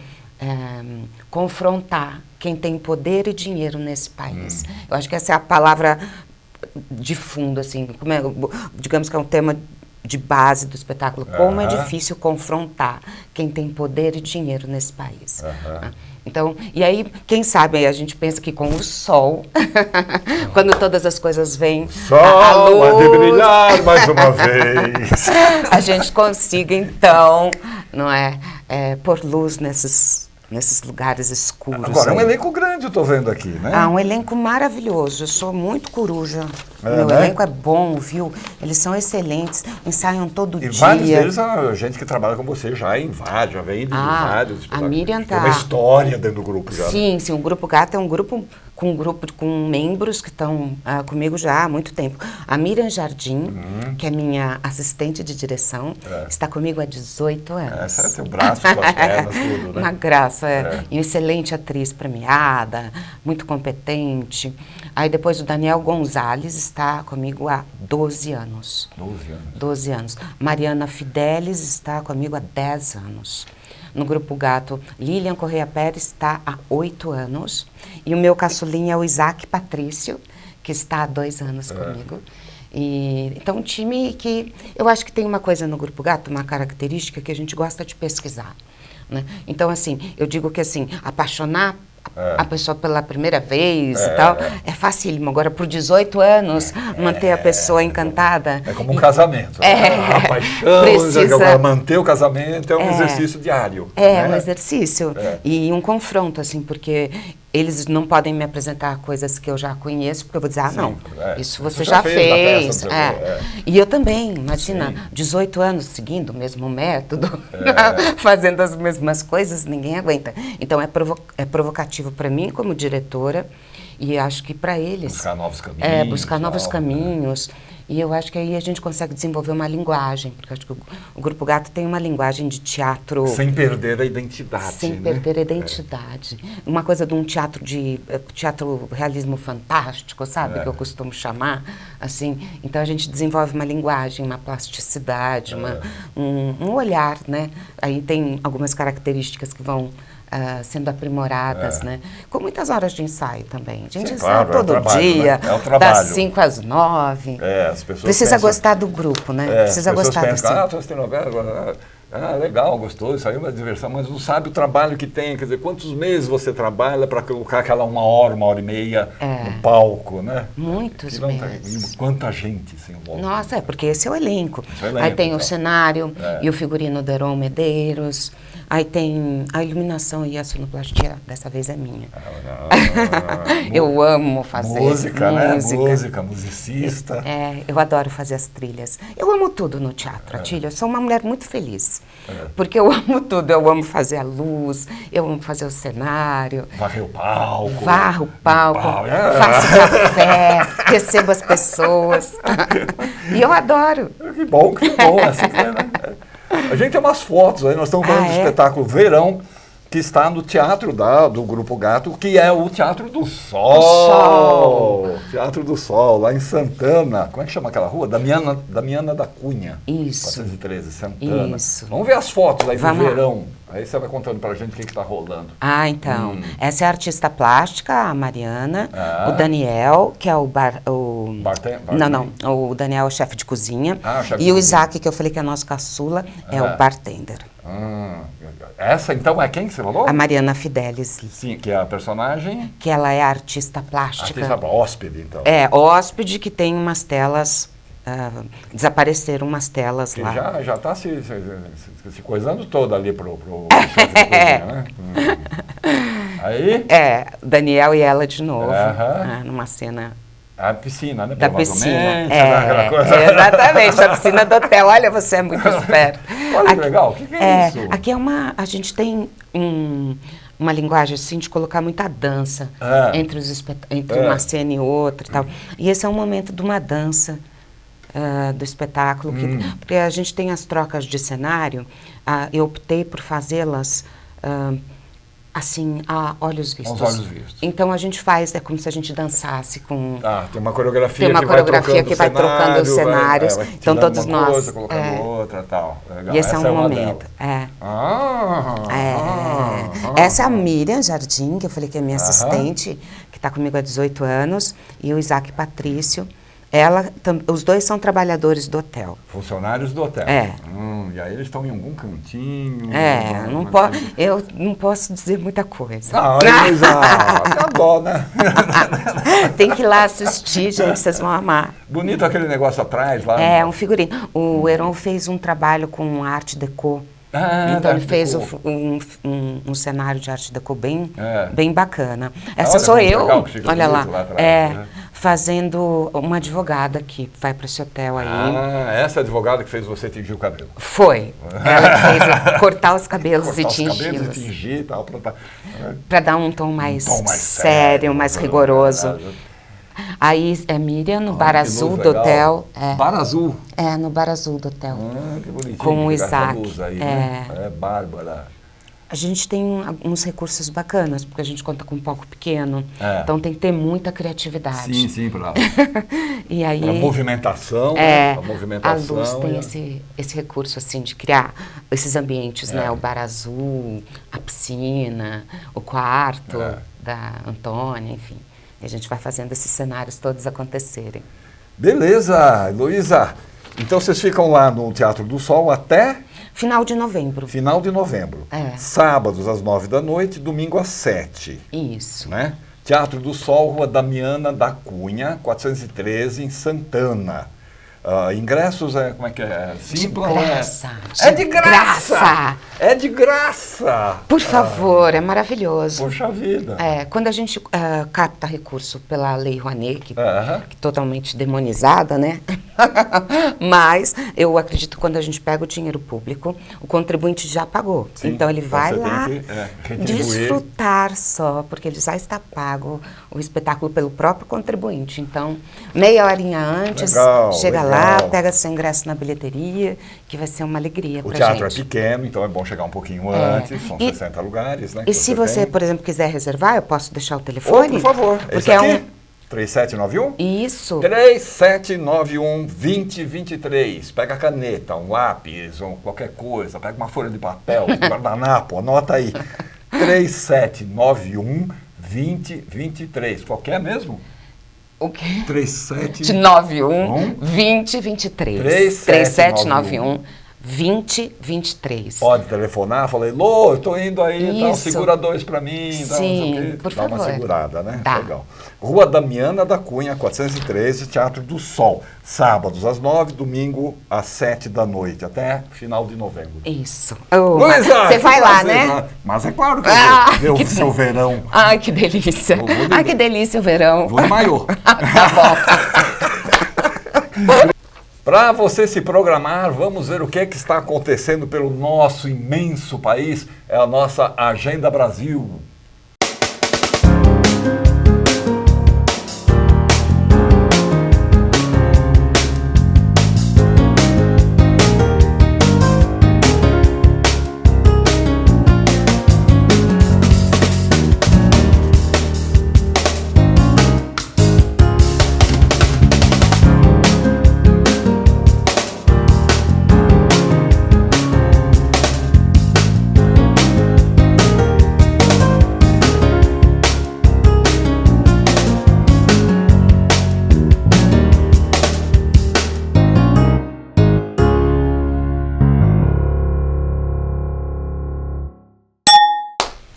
confrontar quem tem poder e dinheiro nesse país. Eu acho que essa é a palavra de fundo, assim, digamos que é um tema de base do espetáculo, como é difícil confrontar quem tem poder e dinheiro nesse país. Então, e aí, quem sabe, a gente pensa que com o sol, quando todas as coisas vêm, a luz, de brilhar mais uma vez, a gente consiga, então, não pôr luz nesses lugares escuros. Agora, é um elenco grande, eu estou vendo aqui, né? Um elenco maravilhoso. Eu sou muito coruja. Meu elenco é bom, viu? Eles são excelentes, ensaiam todo dia. E vários deles a gente que trabalha com você já vem de vários. A Miriam tem uma história dentro do grupo já. Sim, o Grupo Gato é um grupo com membros que estão comigo já há muito tempo. A Miriam Jardim, que é minha assistente de direção, está comigo há 18 anos. Essa é teu braço, tuas pernas, tudo, né? Uma graça, e uma excelente atriz premiada, muito competente. Aí depois o Daniel Gonzalez está comigo há 12 anos. 12 anos. Mariana Fidelis está comigo há 10 anos. No Grupo Gato, Lilian Correia Pérez está há 8 anos. E o meu caçulinha é o Isaac Patrício, que está há 2 anos comigo. Então, um time que... Eu acho que tem uma coisa no Grupo Gato, uma característica que a gente gosta de pesquisar, né? Então, assim, eu digo que, assim, apaixonar a pessoa pela primeira vez e tal, é facílimo. Agora, por 18 anos, manter a pessoa encantada... É como um casamento. A paixão, agora manter o casamento é um exercício diário. Um exercício. E um confronto, assim, porque eles não podem me apresentar coisas que eu já conheço, porque eu vou dizer, isso você já fez. E eu também, imagina, 18 anos seguindo o mesmo método, fazendo as mesmas coisas, ninguém aguenta. Então, é provocativo para mim como diretora, e acho que para eles... Buscar novos caminhos. Buscar novos caminhos. E eu acho que aí a gente consegue desenvolver uma linguagem, porque eu acho que o Grupo Gato tem uma linguagem de teatro... Sem perder a identidade. Sem perder a identidade. Uma coisa de um teatro realismo fantástico, sabe? Que eu costumo chamar, assim. Então a gente desenvolve uma linguagem, uma plasticidade, um olhar, né? Aí tem algumas características que vão... sendo aprimoradas, né? Com muitas horas de ensaio também. A gente ensaia todo dia, né? Das 5 às 9. As pessoas precisa gostar do grupo, né? Precisa gostar do grupo. Estou novela, legal, gostou, isso aí é uma diversão, mas não sabe o trabalho que tem, quer dizer, quantos meses você trabalha para colocar aquela 1 hora, 1 hora e meia no palco, né? Muitos meses. Quanta gente se envolve. Nossa, porque esse é o elenco. Aí tem o cenário e o figurino do Heron Medeiros. Aí tem a iluminação e a sonoplastia, dessa vez é minha. Eu amo fazer música, né? Música, musicista. Eu adoro fazer as trilhas. Eu amo tudo no teatro, Atílio. Eu sou uma mulher muito feliz. Porque eu amo tudo. Eu amo fazer a luz, eu amo fazer o cenário. Varrer o palco. Varro o palco, faço café, recebo as pessoas. E eu adoro. Que bom, assim que é, né? A gente tem umas fotos aí, nós estamos falando do espetáculo Verão, que está no teatro do Grupo Gato, que é o Teatro do Sol. Teatro do Sol, lá em Santana. Como é que chama aquela rua? Damiana da Cunha. Isso. 413, Santana. Isso. Vamos ver as fotos aí do Verão. Aí você vai contando pra gente o que está rolando. Então. Essa é a artista plástica, a Mariana. O Daniel, que é o o Daniel é o chefe de cozinha. E o Isaac, que eu falei que é nosso caçula, é o bartender. Essa, então, é quem que você falou? A Mariana Fidelis. Sim, que é a personagem? Que ela é a artista plástica. Artista hóspede, então. Hóspede que tem umas telas, desapareceram umas telas que lá. Já está se coisando toda ali pro chefe de cozinha, né? Aí? Daniel e ela de novo, numa cena... A piscina, né? Da piscina. Aquela coisa. Exatamente, a piscina do hotel. Olha, você é muito esperto. Olha que legal, o que é isso? Aqui a gente tem uma linguagem assim de colocar muita dança entre uma cena e outra e tal. E esse é um momento de uma dança do espetáculo, porque a gente tem as trocas de cenário, eu optei por fazê-las assim, a olhos vistos. Aos olhos vistos. Então a gente faz, é como se a gente dançasse com... tem uma coreografia, que vai trocando os cenários. Então todos nós... Coisa, colocando outra e tal. Legal. E esse é um momento. Essa é a Miriam Jardim, que eu falei que é minha assistente, que está comigo há 18 anos, e o Isaac Patrício. Os dois são trabalhadores do hotel. Funcionários do hotel. E aí eles estão em algum cantinho. Eu não posso dizer muita coisa. Tá bom, né? Tem que ir lá assistir, gente, vocês vão amar. Bonito aquele negócio atrás lá. Um figurino. O Heron fez um trabalho com arte deco. Então ele fez um cenário de arte deco bem bacana. Essa sou eu, olha lá, fazendo uma advogada que vai para esse hotel aí. Essa advogada que fez você tingir o cabelo? Foi. Ela que fez cortar os cabelos e tingir-los. Tingir e tal, para dar um tom mais sério, mais rigoroso. Aí é Miriam no Bar Azul do hotel. Bar Azul? No Bar Azul do hotel. Que bonitinho. Com o Isaac. Aí, né? Bárbara. A gente tem uns recursos bacanas, porque a gente conta com um palco pequeno. Então tem que ter muita criatividade. Sim, para e aí, pra movimentação. A luz tem esse recurso assim de criar esses ambientes, né? O Bar Azul, a piscina, o quarto da Antônia, enfim. E a gente vai fazendo esses cenários todos acontecerem. Beleza, Heloísa. Então vocês ficam lá no Teatro do Sol até... Final de novembro. Final de novembro. Sábados às 9h, domingo às 7h. Isso. Né? Teatro do Sol, Rua Damiana da Cunha, 413, em Santana. Ingressos, como é que é? Simples? De graça. É de graça! É de graça! Por favor, é maravilhoso. Poxa vida. Quando a gente capta recurso pela Lei Rouanet, que é totalmente demonizada, né? Mas eu acredito que quando a gente pega o dinheiro público, o contribuinte já pagou. Sim, então ele vai lá desfrutar só, porque ele já está pago o espetáculo pelo próprio contribuinte. Então, meia horinha antes, chega lá, pega seu ingresso na bilheteria, que vai ser uma alegria pra gente. O teatro é pequeno, então é bom chegar um pouquinho antes, são 60 lugares, né? E se você, por exemplo, quiser reservar, eu posso deixar o telefone? Por favor. Porque é 3791? Isso. 3791-2023. Pega a caneta, um lápis, ou qualquer coisa, pega uma folha de papel, um guardanapo, anota aí. 3791-2023. Qualquer mesmo? O quê? 3791-2023. 3791 2023. Pode telefonar, falei, Lô, eu tô indo aí, tal, segura 2 para mim. Sim, por favor. Dá uma segurada, né? Tá. Legal. Rua Damiana da Cunha, 413, Teatro do Sol. Sábados às 9, domingo às 7 da noite, até final de novembro. Isso. Luísa, você vai lá, né? Mas é claro que eu vou ver o seu verão. Ai, que delícia. Ai, que delícia o verão. Vou de maiô. Tá bom. Para você se programar, vamos ver o que está acontecendo pelo nosso imenso país. É a nossa Agenda Brasil.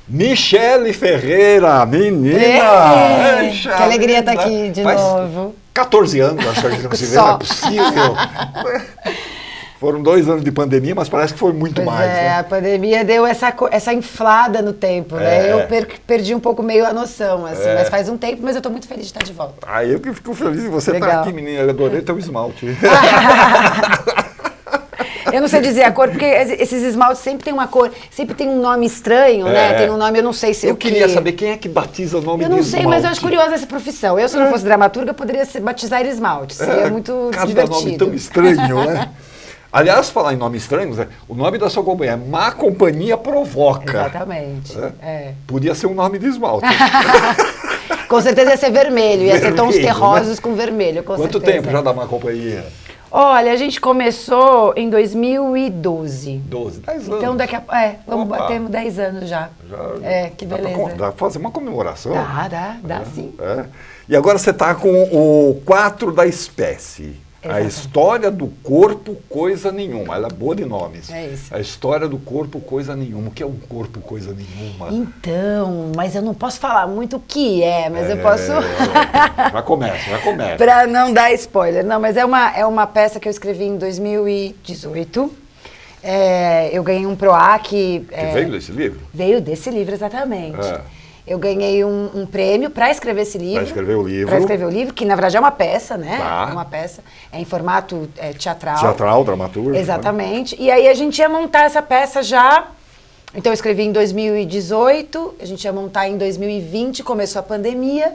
Michele Ferreira, menina! Que alegria estar aqui de novo. 14 anos, acho que a gente não se vê, não é possível. Foram 2 anos de pandemia, mas parece que foi muito mais. Né? A pandemia deu essa inflada no tempo, né? Eu perdi um pouco meio a noção, assim, mas faz um tempo, mas eu estou muito feliz de estar de volta. Eu que fico feliz de você estar aqui, menina. Eu adorei teu esmalte. Eu não sei dizer a cor, porque esses esmaltes sempre tem uma cor, sempre tem um nome estranho, né? Tem um nome, eu não sei se... Eu queria saber quem é que batiza o nome de esmalte. Eu não sei, mas eu acho curiosa essa profissão. Eu, se não fosse dramaturga, poderia batizar esmalte. Seria muito divertido. Cada nome tão estranho, né? Aliás, falar em nome estranho, o nome da sua companhia é Má Companhia Provoca. Exatamente. Podia ser um nome de esmalte. Com certeza ia ser vermelho, ia ser tons terrosos, né? Com vermelho, com Quanto certeza. tempo já dá Má Companhia? Olha, a gente começou em 2012. 10 anos. Então daqui a pouco, batemos 10 anos já. Que beleza. Dá pra fazer uma comemoração? Dá sim. E agora você está com o 4 da espécie. Exatamente. A história do corpo, coisa nenhuma. Ela é boa de nomes. É isso. A história do corpo, coisa nenhuma. O que é um corpo, coisa nenhuma? Então, mas eu não posso falar muito o que mas eu posso... Já começa. Para não dar spoiler. Não, mas é uma peça que eu escrevi em 2018. Eu ganhei um PROAC... Que veio desse livro? Veio desse livro, exatamente. Eu ganhei um prêmio para escrever esse livro. Para escrever o livro. Para escrever o livro, que na verdade é uma peça, né? Tá. É uma peça, em formato teatral. Teatral, dramaturgo. Exatamente. Né? E aí a gente ia montar essa peça já. Então eu escrevi em 2018, a gente ia montar em 2020, começou a pandemia.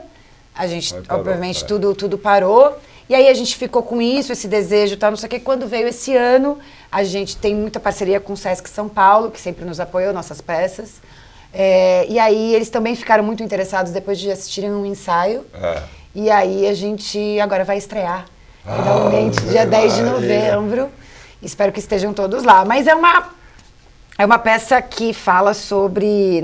A gente, obviamente, tudo parou. E aí a gente ficou com isso, esse desejo, tal, não sei o quê. Quando veio esse ano, a gente tem muita parceria com o Sesc São Paulo, que sempre nos apoiou, nossas peças. E aí eles também ficaram muito interessados depois de assistirem um ensaio. E aí a gente agora vai estrear, finalmente, dia 10 de novembro. Espero que estejam todos lá. Mas é uma peça que fala sobre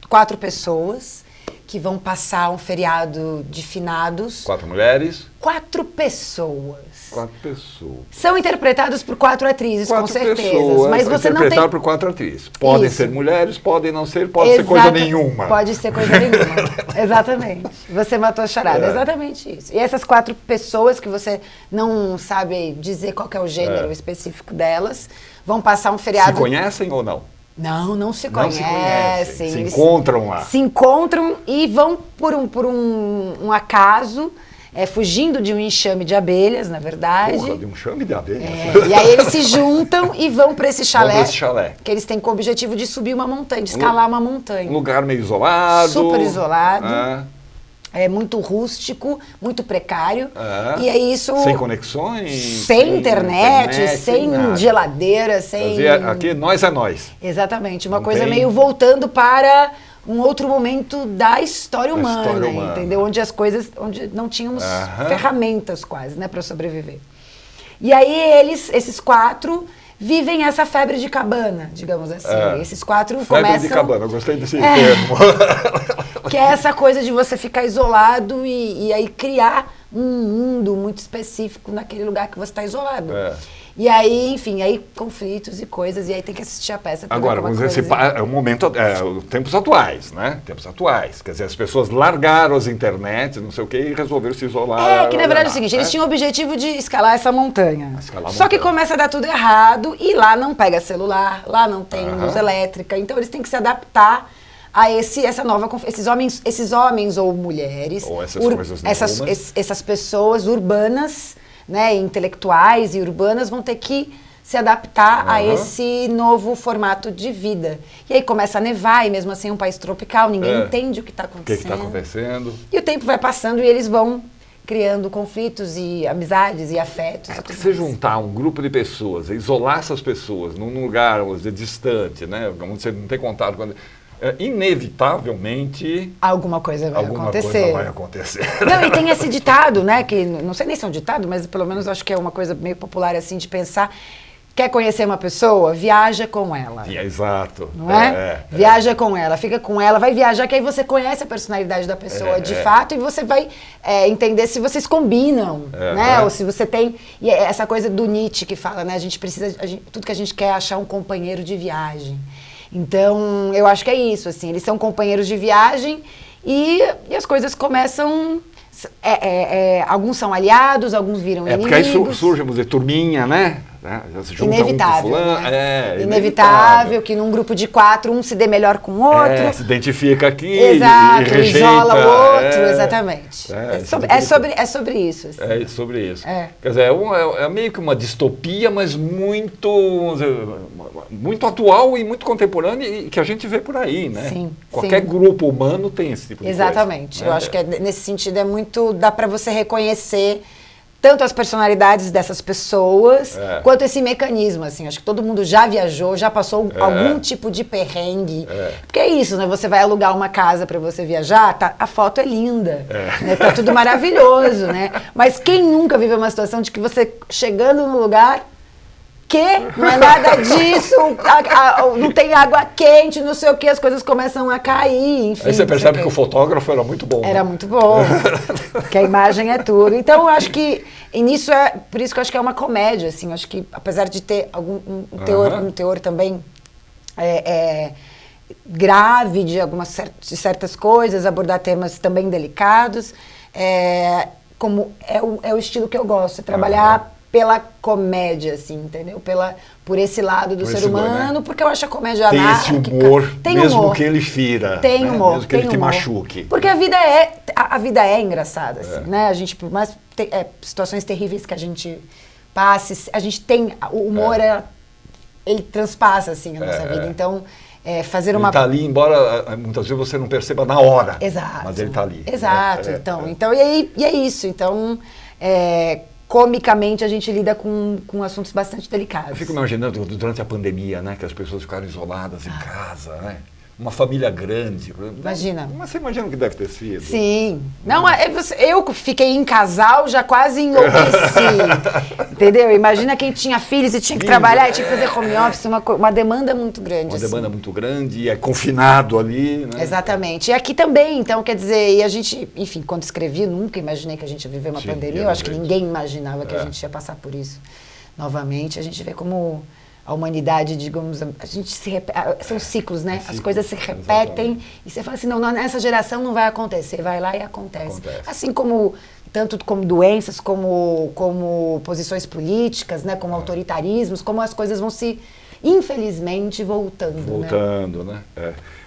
4 pessoas que vão passar um feriado de finados. 4 mulheres? 4 pessoas. 4 pessoas. São interpretados por 4 atrizes, 4 com certeza. Pessoas, mas você não tem... interpretado por 4 atrizes. Podem ser mulheres, podem não ser, pode ser coisa nenhuma. Pode ser coisa nenhuma. Exatamente. Você matou a charada. Exatamente isso. E essas 4 pessoas que você não sabe dizer qual que é o gênero específico delas, vão passar um feriado... Se conhecem ou não? Não se conhecem. Se encontram lá. Se encontram e vão por um acaso, fugindo de um enxame de abelhas, na verdade. Porra, de um enxame de abelhas. E aí eles se juntam e vão para esse chalé. Que eles têm como objetivo de subir uma montanha, de escalar uma montanha. Um lugar meio isolado. Super isolado. É muito rústico, muito precário. E aí isso... Sem conexões. Sem internet, sem geladeira, sem... Aqui, nós é nós. Exatamente. Uma coisa meio voltando para um outro momento da história humana, entendeu? Onde as coisas... Onde não tínhamos ferramentas quase, né, para sobreviver. E aí esses 4... vivem essa febre de cabana, digamos assim. Esses 4 começam... Febre de cabana, eu gostei desse termo. Que é essa coisa de você ficar isolado e aí criar mundo muito específico naquele lugar que você está isolado. E aí, enfim, aí conflitos e coisas, e aí tem que assistir a peça. Agora, vamos dizer, é o momento, tempos atuais, né? Tempos atuais. Quer dizer, as pessoas largaram as internets, não sei o quê, e resolveram se isolar. Que na verdade é o seguinte, eles tinham o objetivo de escalar essa montanha. Só que começa a dar tudo errado, e lá não pega celular, lá não tem luz elétrica, então eles têm que se adaptar a essa nova, esses homens ou mulheres, ou essas pessoas urbanas, né, intelectuais e urbanas vão ter que se adaptar a esse novo formato de vida. E aí começa a nevar, e mesmo assim é um país tropical, ninguém entende o que está acontecendo. O que está acontecendo. E o tempo vai passando e eles vão criando conflitos e amizades e afetos. Porque se juntar um grupo de pessoas, isolar essas pessoas num lugar distante, né, onde você não tem contato com... inevitavelmente alguma coisa vai acontecer. Não, e tem esse ditado, né, que não sei nem se é um ditado, mas pelo menos acho que é uma coisa meio popular assim de pensar: quer conhecer uma pessoa? Viaja com ela. Exato. Não é? Viaja com ela, fica com ela, vai viajar, que aí você conhece a personalidade da pessoa de fato, e você vai entender se vocês combinam, né? Ou se você tem... E essa coisa do Nietzsche que fala, né? Tudo que a gente quer é achar um companheiro de viagem. Então, eu acho que é isso, assim, eles são companheiros de viagem e as coisas começam... alguns são aliados, alguns viram inimigos. Porque aí surge, vamos dizer, turminha, né? Inevitável, inevitável que num grupo de 4, um se dê melhor com o outro. Se identifica aqui e rejeita. Isola o outro, exatamente. É sobre isso. Assim. É sobre isso. Quer dizer, é meio que uma distopia, mas muito atual e muito contemporânea, e que a gente vê por aí, né? Sim, Qualquer grupo humano tem esse tipo de coisa. Exatamente. Eu acho que nesse sentido é muito... Dá para você reconhecer tanto as personalidades dessas pessoas, quanto esse mecanismo, assim. Acho que todo mundo já viajou, já passou algum tipo de perrengue. Porque é isso, né? Você vai alugar uma casa para você viajar, a foto é linda, né? Tá tudo maravilhoso, né? Mas quem nunca viveu uma situação de que você, chegando no lugar, não é nada disso, não tem água quente, não sei o que, as coisas começam a cair, enfim. Aí você percebe que o fotógrafo era muito bom. Era muito bom, que a imagem é tudo. Então, eu acho que, por isso que eu acho que é uma comédia, assim, eu acho que, apesar de ter um teor também grave de de certas coisas, abordar temas também delicados, como é o estilo que eu gosto, trabalhar pela comédia, assim, entendeu? Por esse lado do ser humano, porque eu acho a comédia anárquica... Tem esse humor, mesmo que ele fira. Tem humor. Mesmo que ele te machuque. Porque a vida é engraçada, assim, né? A gente, por mais situações terríveis que a gente passe, a gente tem... O humor, ele transpassa, assim, a nossa vida. Então, fazer uma... Ele está ali, embora muitas vezes você não perceba na hora. Exato. Mas ele está ali. Exato. Então, e é isso. Então, comicamente a gente lida com assuntos bastante delicados. Eu fico imaginando durante a pandemia, né, que as pessoas ficaram isoladas em casa, né? Uma família grande. Imagina. Mas você imagina o que deve ter sido? Sim. Não, eu fiquei em casal, já quase enlouqueci. Entendeu? Imagina quem tinha filhos e tinha que trabalhar e tinha que fazer home office, uma demanda muito grande. Uma demanda muito grande e é confinado ali, né? Exatamente. E aqui também, então, quer dizer, e a gente, enfim, quando escrevi, nunca imaginei que a gente ia viver uma pandemia. Eu acho que ninguém imaginava que a gente ia passar por isso novamente. A gente vê como... A humanidade, digamos, a gente são ciclos, né? As coisas se repetem e você fala assim, não, nessa geração não vai acontecer, vai lá e acontece. Assim como, tanto como doenças, como posições políticas, né? Como autoritarismos, como as coisas vão se, infelizmente, voltando, né?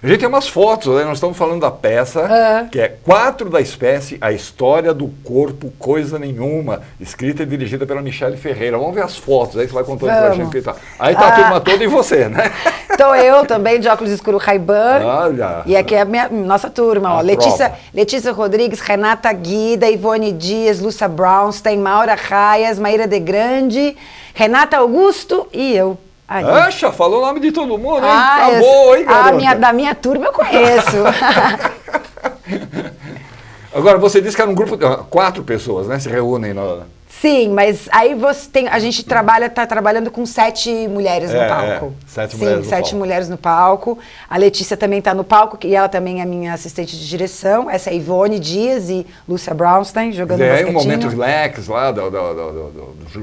A gente tem umas fotos, né? Nós estamos falando da peça, que é 4 da Espécie, a história do corpo, coisa nenhuma, escrita e dirigida pela Michele Ferreira. Vamos ver as fotos, aí você vai contando pra gente o que tá. Aí tá a turma toda e você, né? Então eu também, de óculos escuros Ray-Ban. Olha. E aqui é a nossa turma, ó. Letícia Rodrigues, Renata Guida, Ivone Dias, Lúcia Brownstein, Maura Raias, Maíra de Grande, Renata Augusto e eu. Acha, falou o nome de todo mundo, hein? Tá boa, hein, garota? Da minha turma eu conheço. Agora, você disse que era um grupo de 4 pessoas, né? Se reúnem. Sim, mas aí a gente tá trabalhando com 7 mulheres no palco. 7 mulheres no palco. 7 mulheres no palco. A Letícia também está no palco, e ela também é minha assistente de direção. Essa é a Ivone Dias e Lúcia Brownstein jogando basquetinho. Um momento relax lá do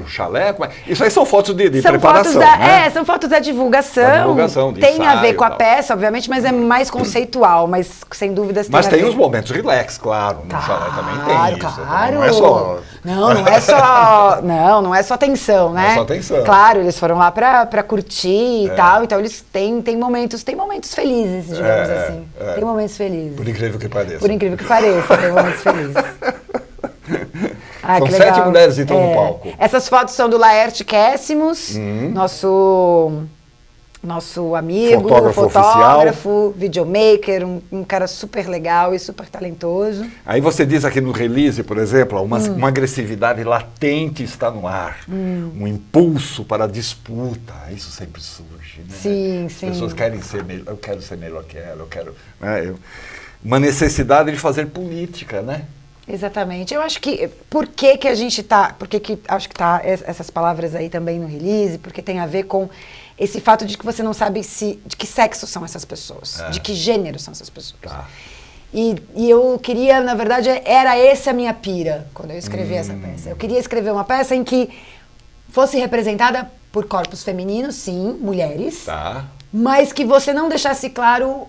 chalé. Isso aí são fotos de são preparação, fotos né? São fotos da divulgação. Tem a ver com a peça, obviamente, mas é mais conceitual, mas sem dúvidas tem a ver. Mas tem os momentos relax, claro. No chalé também tem isso. Claro. Não é só... Não é só tensão, né? Não é só tensão. Claro, eles foram lá pra curtir e tal, então eles têm momentos felizes, digamos assim. Tem momentos felizes. Por incrível que pareça. Por incrível que pareça, tem momentos felizes. São 7 mulheres então no palco. Essas fotos são do Laerte Kessimos, nosso amigo, fotógrafo, videomaker, um cara super legal e super talentoso. Aí você diz aqui no release, por exemplo, uma agressividade latente está no ar, um impulso para a disputa, isso sempre surge, né? Sim. As pessoas querem ser melhor, eu quero ser melhor que ela, uma necessidade de fazer política, né? Exatamente. Eu acho que, por que acho que tá essas palavras aí também no release, porque tem a ver com esse fato de que você não sabe de que sexo são essas pessoas, de que gênero são essas pessoas. Tá. E eu queria, na verdade, era essa a minha pira, quando eu escrevi essa peça. Eu queria escrever uma peça em que fosse representada por corpos femininos, sim, mulheres, mas que você não deixasse claro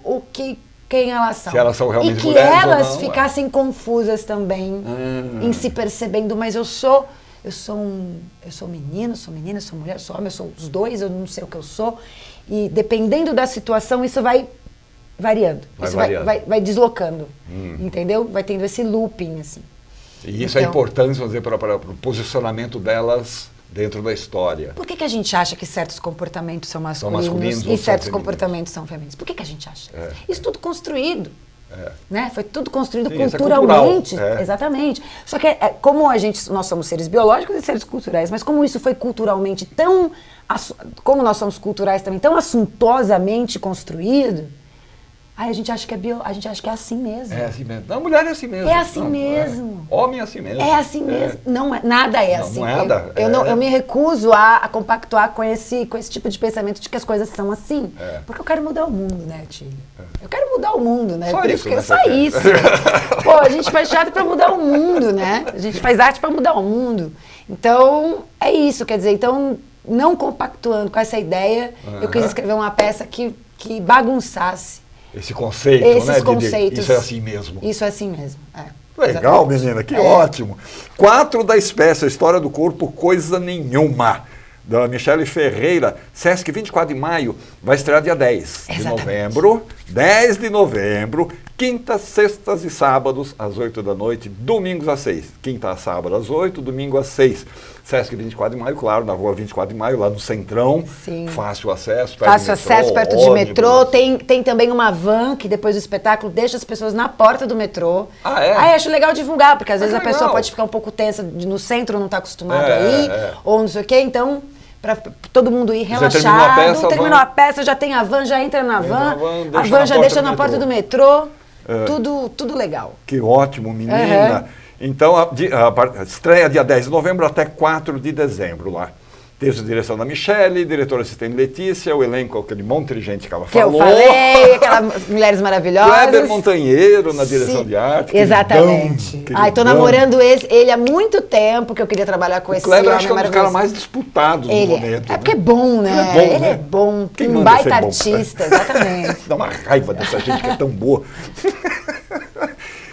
quem elas são. Se elas são realmente e que mulheres elas ou não, ficassem confusas também, em se percebendo, mas eu sou menino, sou menina, sou mulher, sou homem, eu sou os dois, eu não sei o que eu sou. E dependendo da situação, isso vai variando. Vai deslocando, entendeu? Vai tendo esse looping, assim. E isso é importante, vamos dizer, para o posicionamento delas dentro da história. Por que a gente acha que certos comportamentos são masculinos e certos comportamentos são femininos? Por que a gente acha? Isso tudo construído. Né? Foi tudo construído culturalmente. Exatamente. Só que como nós somos seres biológicos e seres culturais, mas como isso foi culturalmente como nós somos culturais também, tão assuntosamente construído, aí a gente acha que é assim mesmo. É assim mesmo. Não, mulher é assim mesmo. É assim mesmo. Homem é assim mesmo. É assim mesmo. Não, nada é assim. Nada. Eu me recuso a compactuar com esse tipo de pensamento de que as coisas são assim. Porque eu quero mudar o mundo, né, Tília? Eu quero mudar o mundo, né? Só isso. Pô, a gente faz teatro pra mudar o mundo, né? A gente faz arte pra mudar o mundo. Então, é isso. Quer dizer, então, não compactuando com essa ideia, eu quis escrever uma peça que bagunçasse esse conceito, esses conceitos. Isso é assim mesmo. Isso é assim mesmo. Legal, menina, que ótimo. 4 da espécie, a história do corpo, coisa nenhuma. Da Michele Ferreira, Sesc 24 de maio, vai estrear dia 10 de novembro. 10 de novembro, quintas, sextas e sábados, às 8 da noite, domingos às 6. Quinta a sábado às 8, domingo às 6. Sesc 24 de maio, claro, na rua 24 de maio, lá no Centrão. Sim. Fácil acesso, perto de metrô. Tem também uma van que depois do espetáculo deixa as pessoas na porta do metrô. Aí acho legal divulgar, porque às vezes a pessoa pode ficar um pouco tensa no centro, não está acostumado a ir, ou não sei o quê, então... Para todo mundo ir relaxado. Terminou a peça, já tem a van, já entra na van. A van já deixa na porta do metrô. Tudo legal. Que ótimo, menina. Então, a estreia dia 10 de novembro até 4 de dezembro lá. Teve a direção da Michele, diretora assistente Letícia, o elenco, aquele monte de gente que ela falou. Que eu falei, aquelas mulheres maravilhosas. Kleber Montanheiro na direção de arte. Exatamente. Tô namorando ele há muito tempo, que eu queria trabalhar com esse homem maravilhoso. Kleber é um dos caras mais disputados no momento. Porque é bom, né? Ele é bom. Um baita artista, exatamente. Dá uma raiva dessa gente que é tão boa.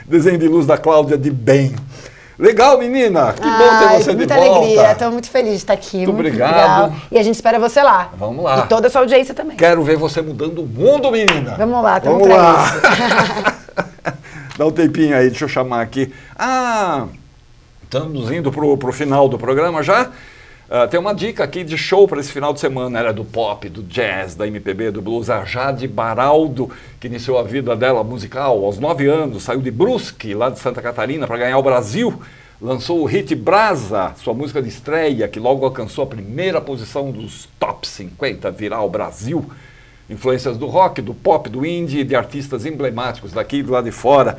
Desenho de luz da Cláudia de Bem. Legal, menina! Que bom ter você de volta. Muita alegria, estou muito feliz de estar aqui. Muito obrigado. Legal. E a gente espera você lá. Vamos lá. E toda a sua audiência também. Quero ver você mudando o mundo, menina. Vamos lá, estamos pra isso. Dá um tempinho aí, deixa eu chamar aqui. Estamos indo pro final do programa já. Tem uma dica aqui de show para esse final de semana. Era do pop, do jazz, da MPB, do blues. A Jade Baraldo, que iniciou a vida dela musical aos 9 anos, saiu de Brusque, lá de Santa Catarina, para ganhar o Brasil. Lançou o hit Brasa, sua música de estreia, que logo alcançou a primeira posição dos Top 50 Viral Brasil. Influências do rock, do pop, do indie e de artistas emblemáticos daqui e do lado de fora.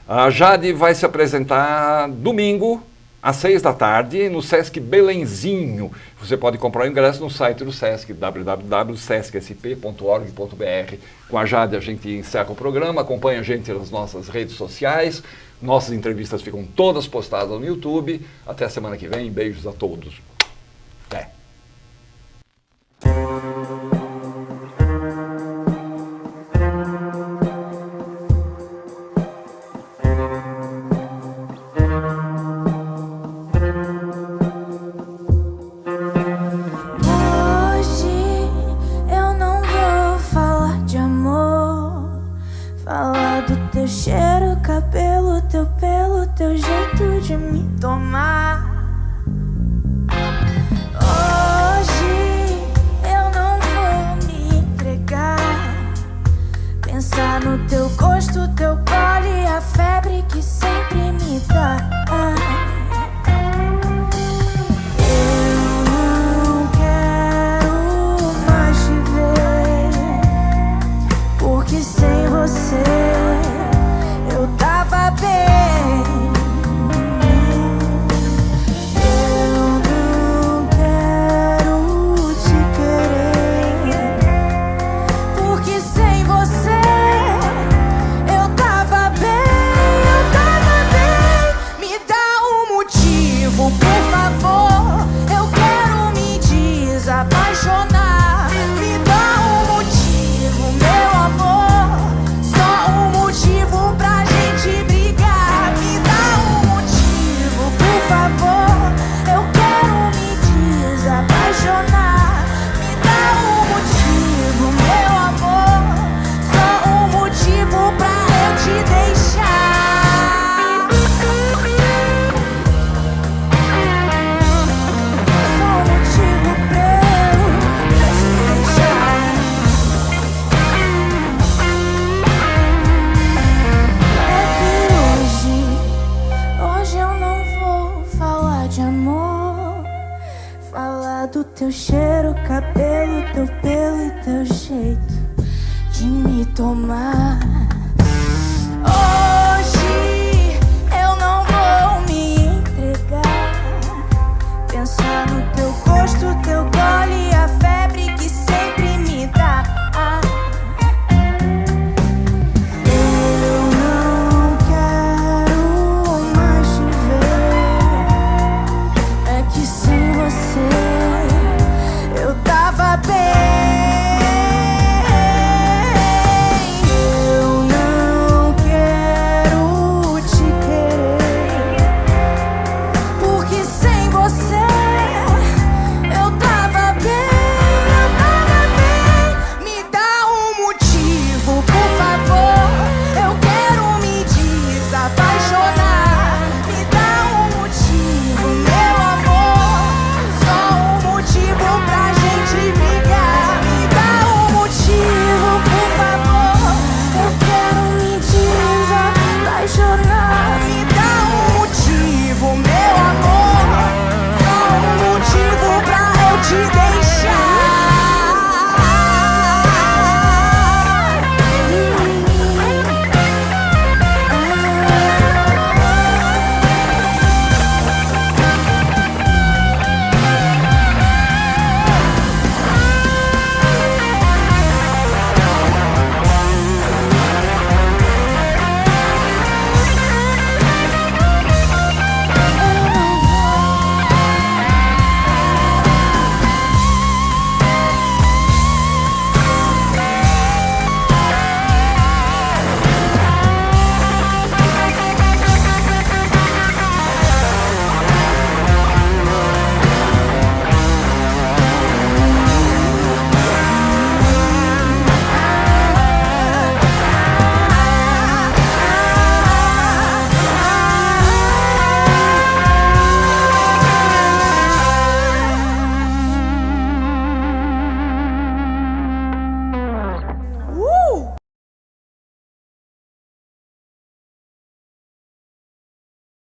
A Jade vai se apresentar domingo, às 18h, no Sesc Belenzinho. Você pode comprar o ingresso no site do Sesc, www.sescsp.org.br. Com a Jade a gente encerra o programa, acompanha a gente nas nossas redes sociais. Nossas entrevistas ficam todas postadas no YouTube. Até a semana que vem, beijos a todos. Até. Cheiro, cabelo, teu pelo, teu jeito de me tomar. Hoje eu não vou me entregar. Pensar no teu gosto, teu colo e a febre que sempre me dá. Eu não quero mais te ver, porque sem você eu tava bem. Eu não quero te querer, porque sem você eu tava bem, eu tava bem. Me dá um motivo, por favor, eu quero me desapaixonar. Me dá um motivo, meu amor, só um motivo pra gente brigar. Me dá um motivo, por favor, eu quero me desapaixonar. Me dá um motivo, meu amor, só um motivo pra eu te deixar. Só um motivo pra eu te deixar. Hoje eu não vou falar de amor, falar do teu cheiro, cabelo, teu pelo e teu jeito de me tomar. Oh,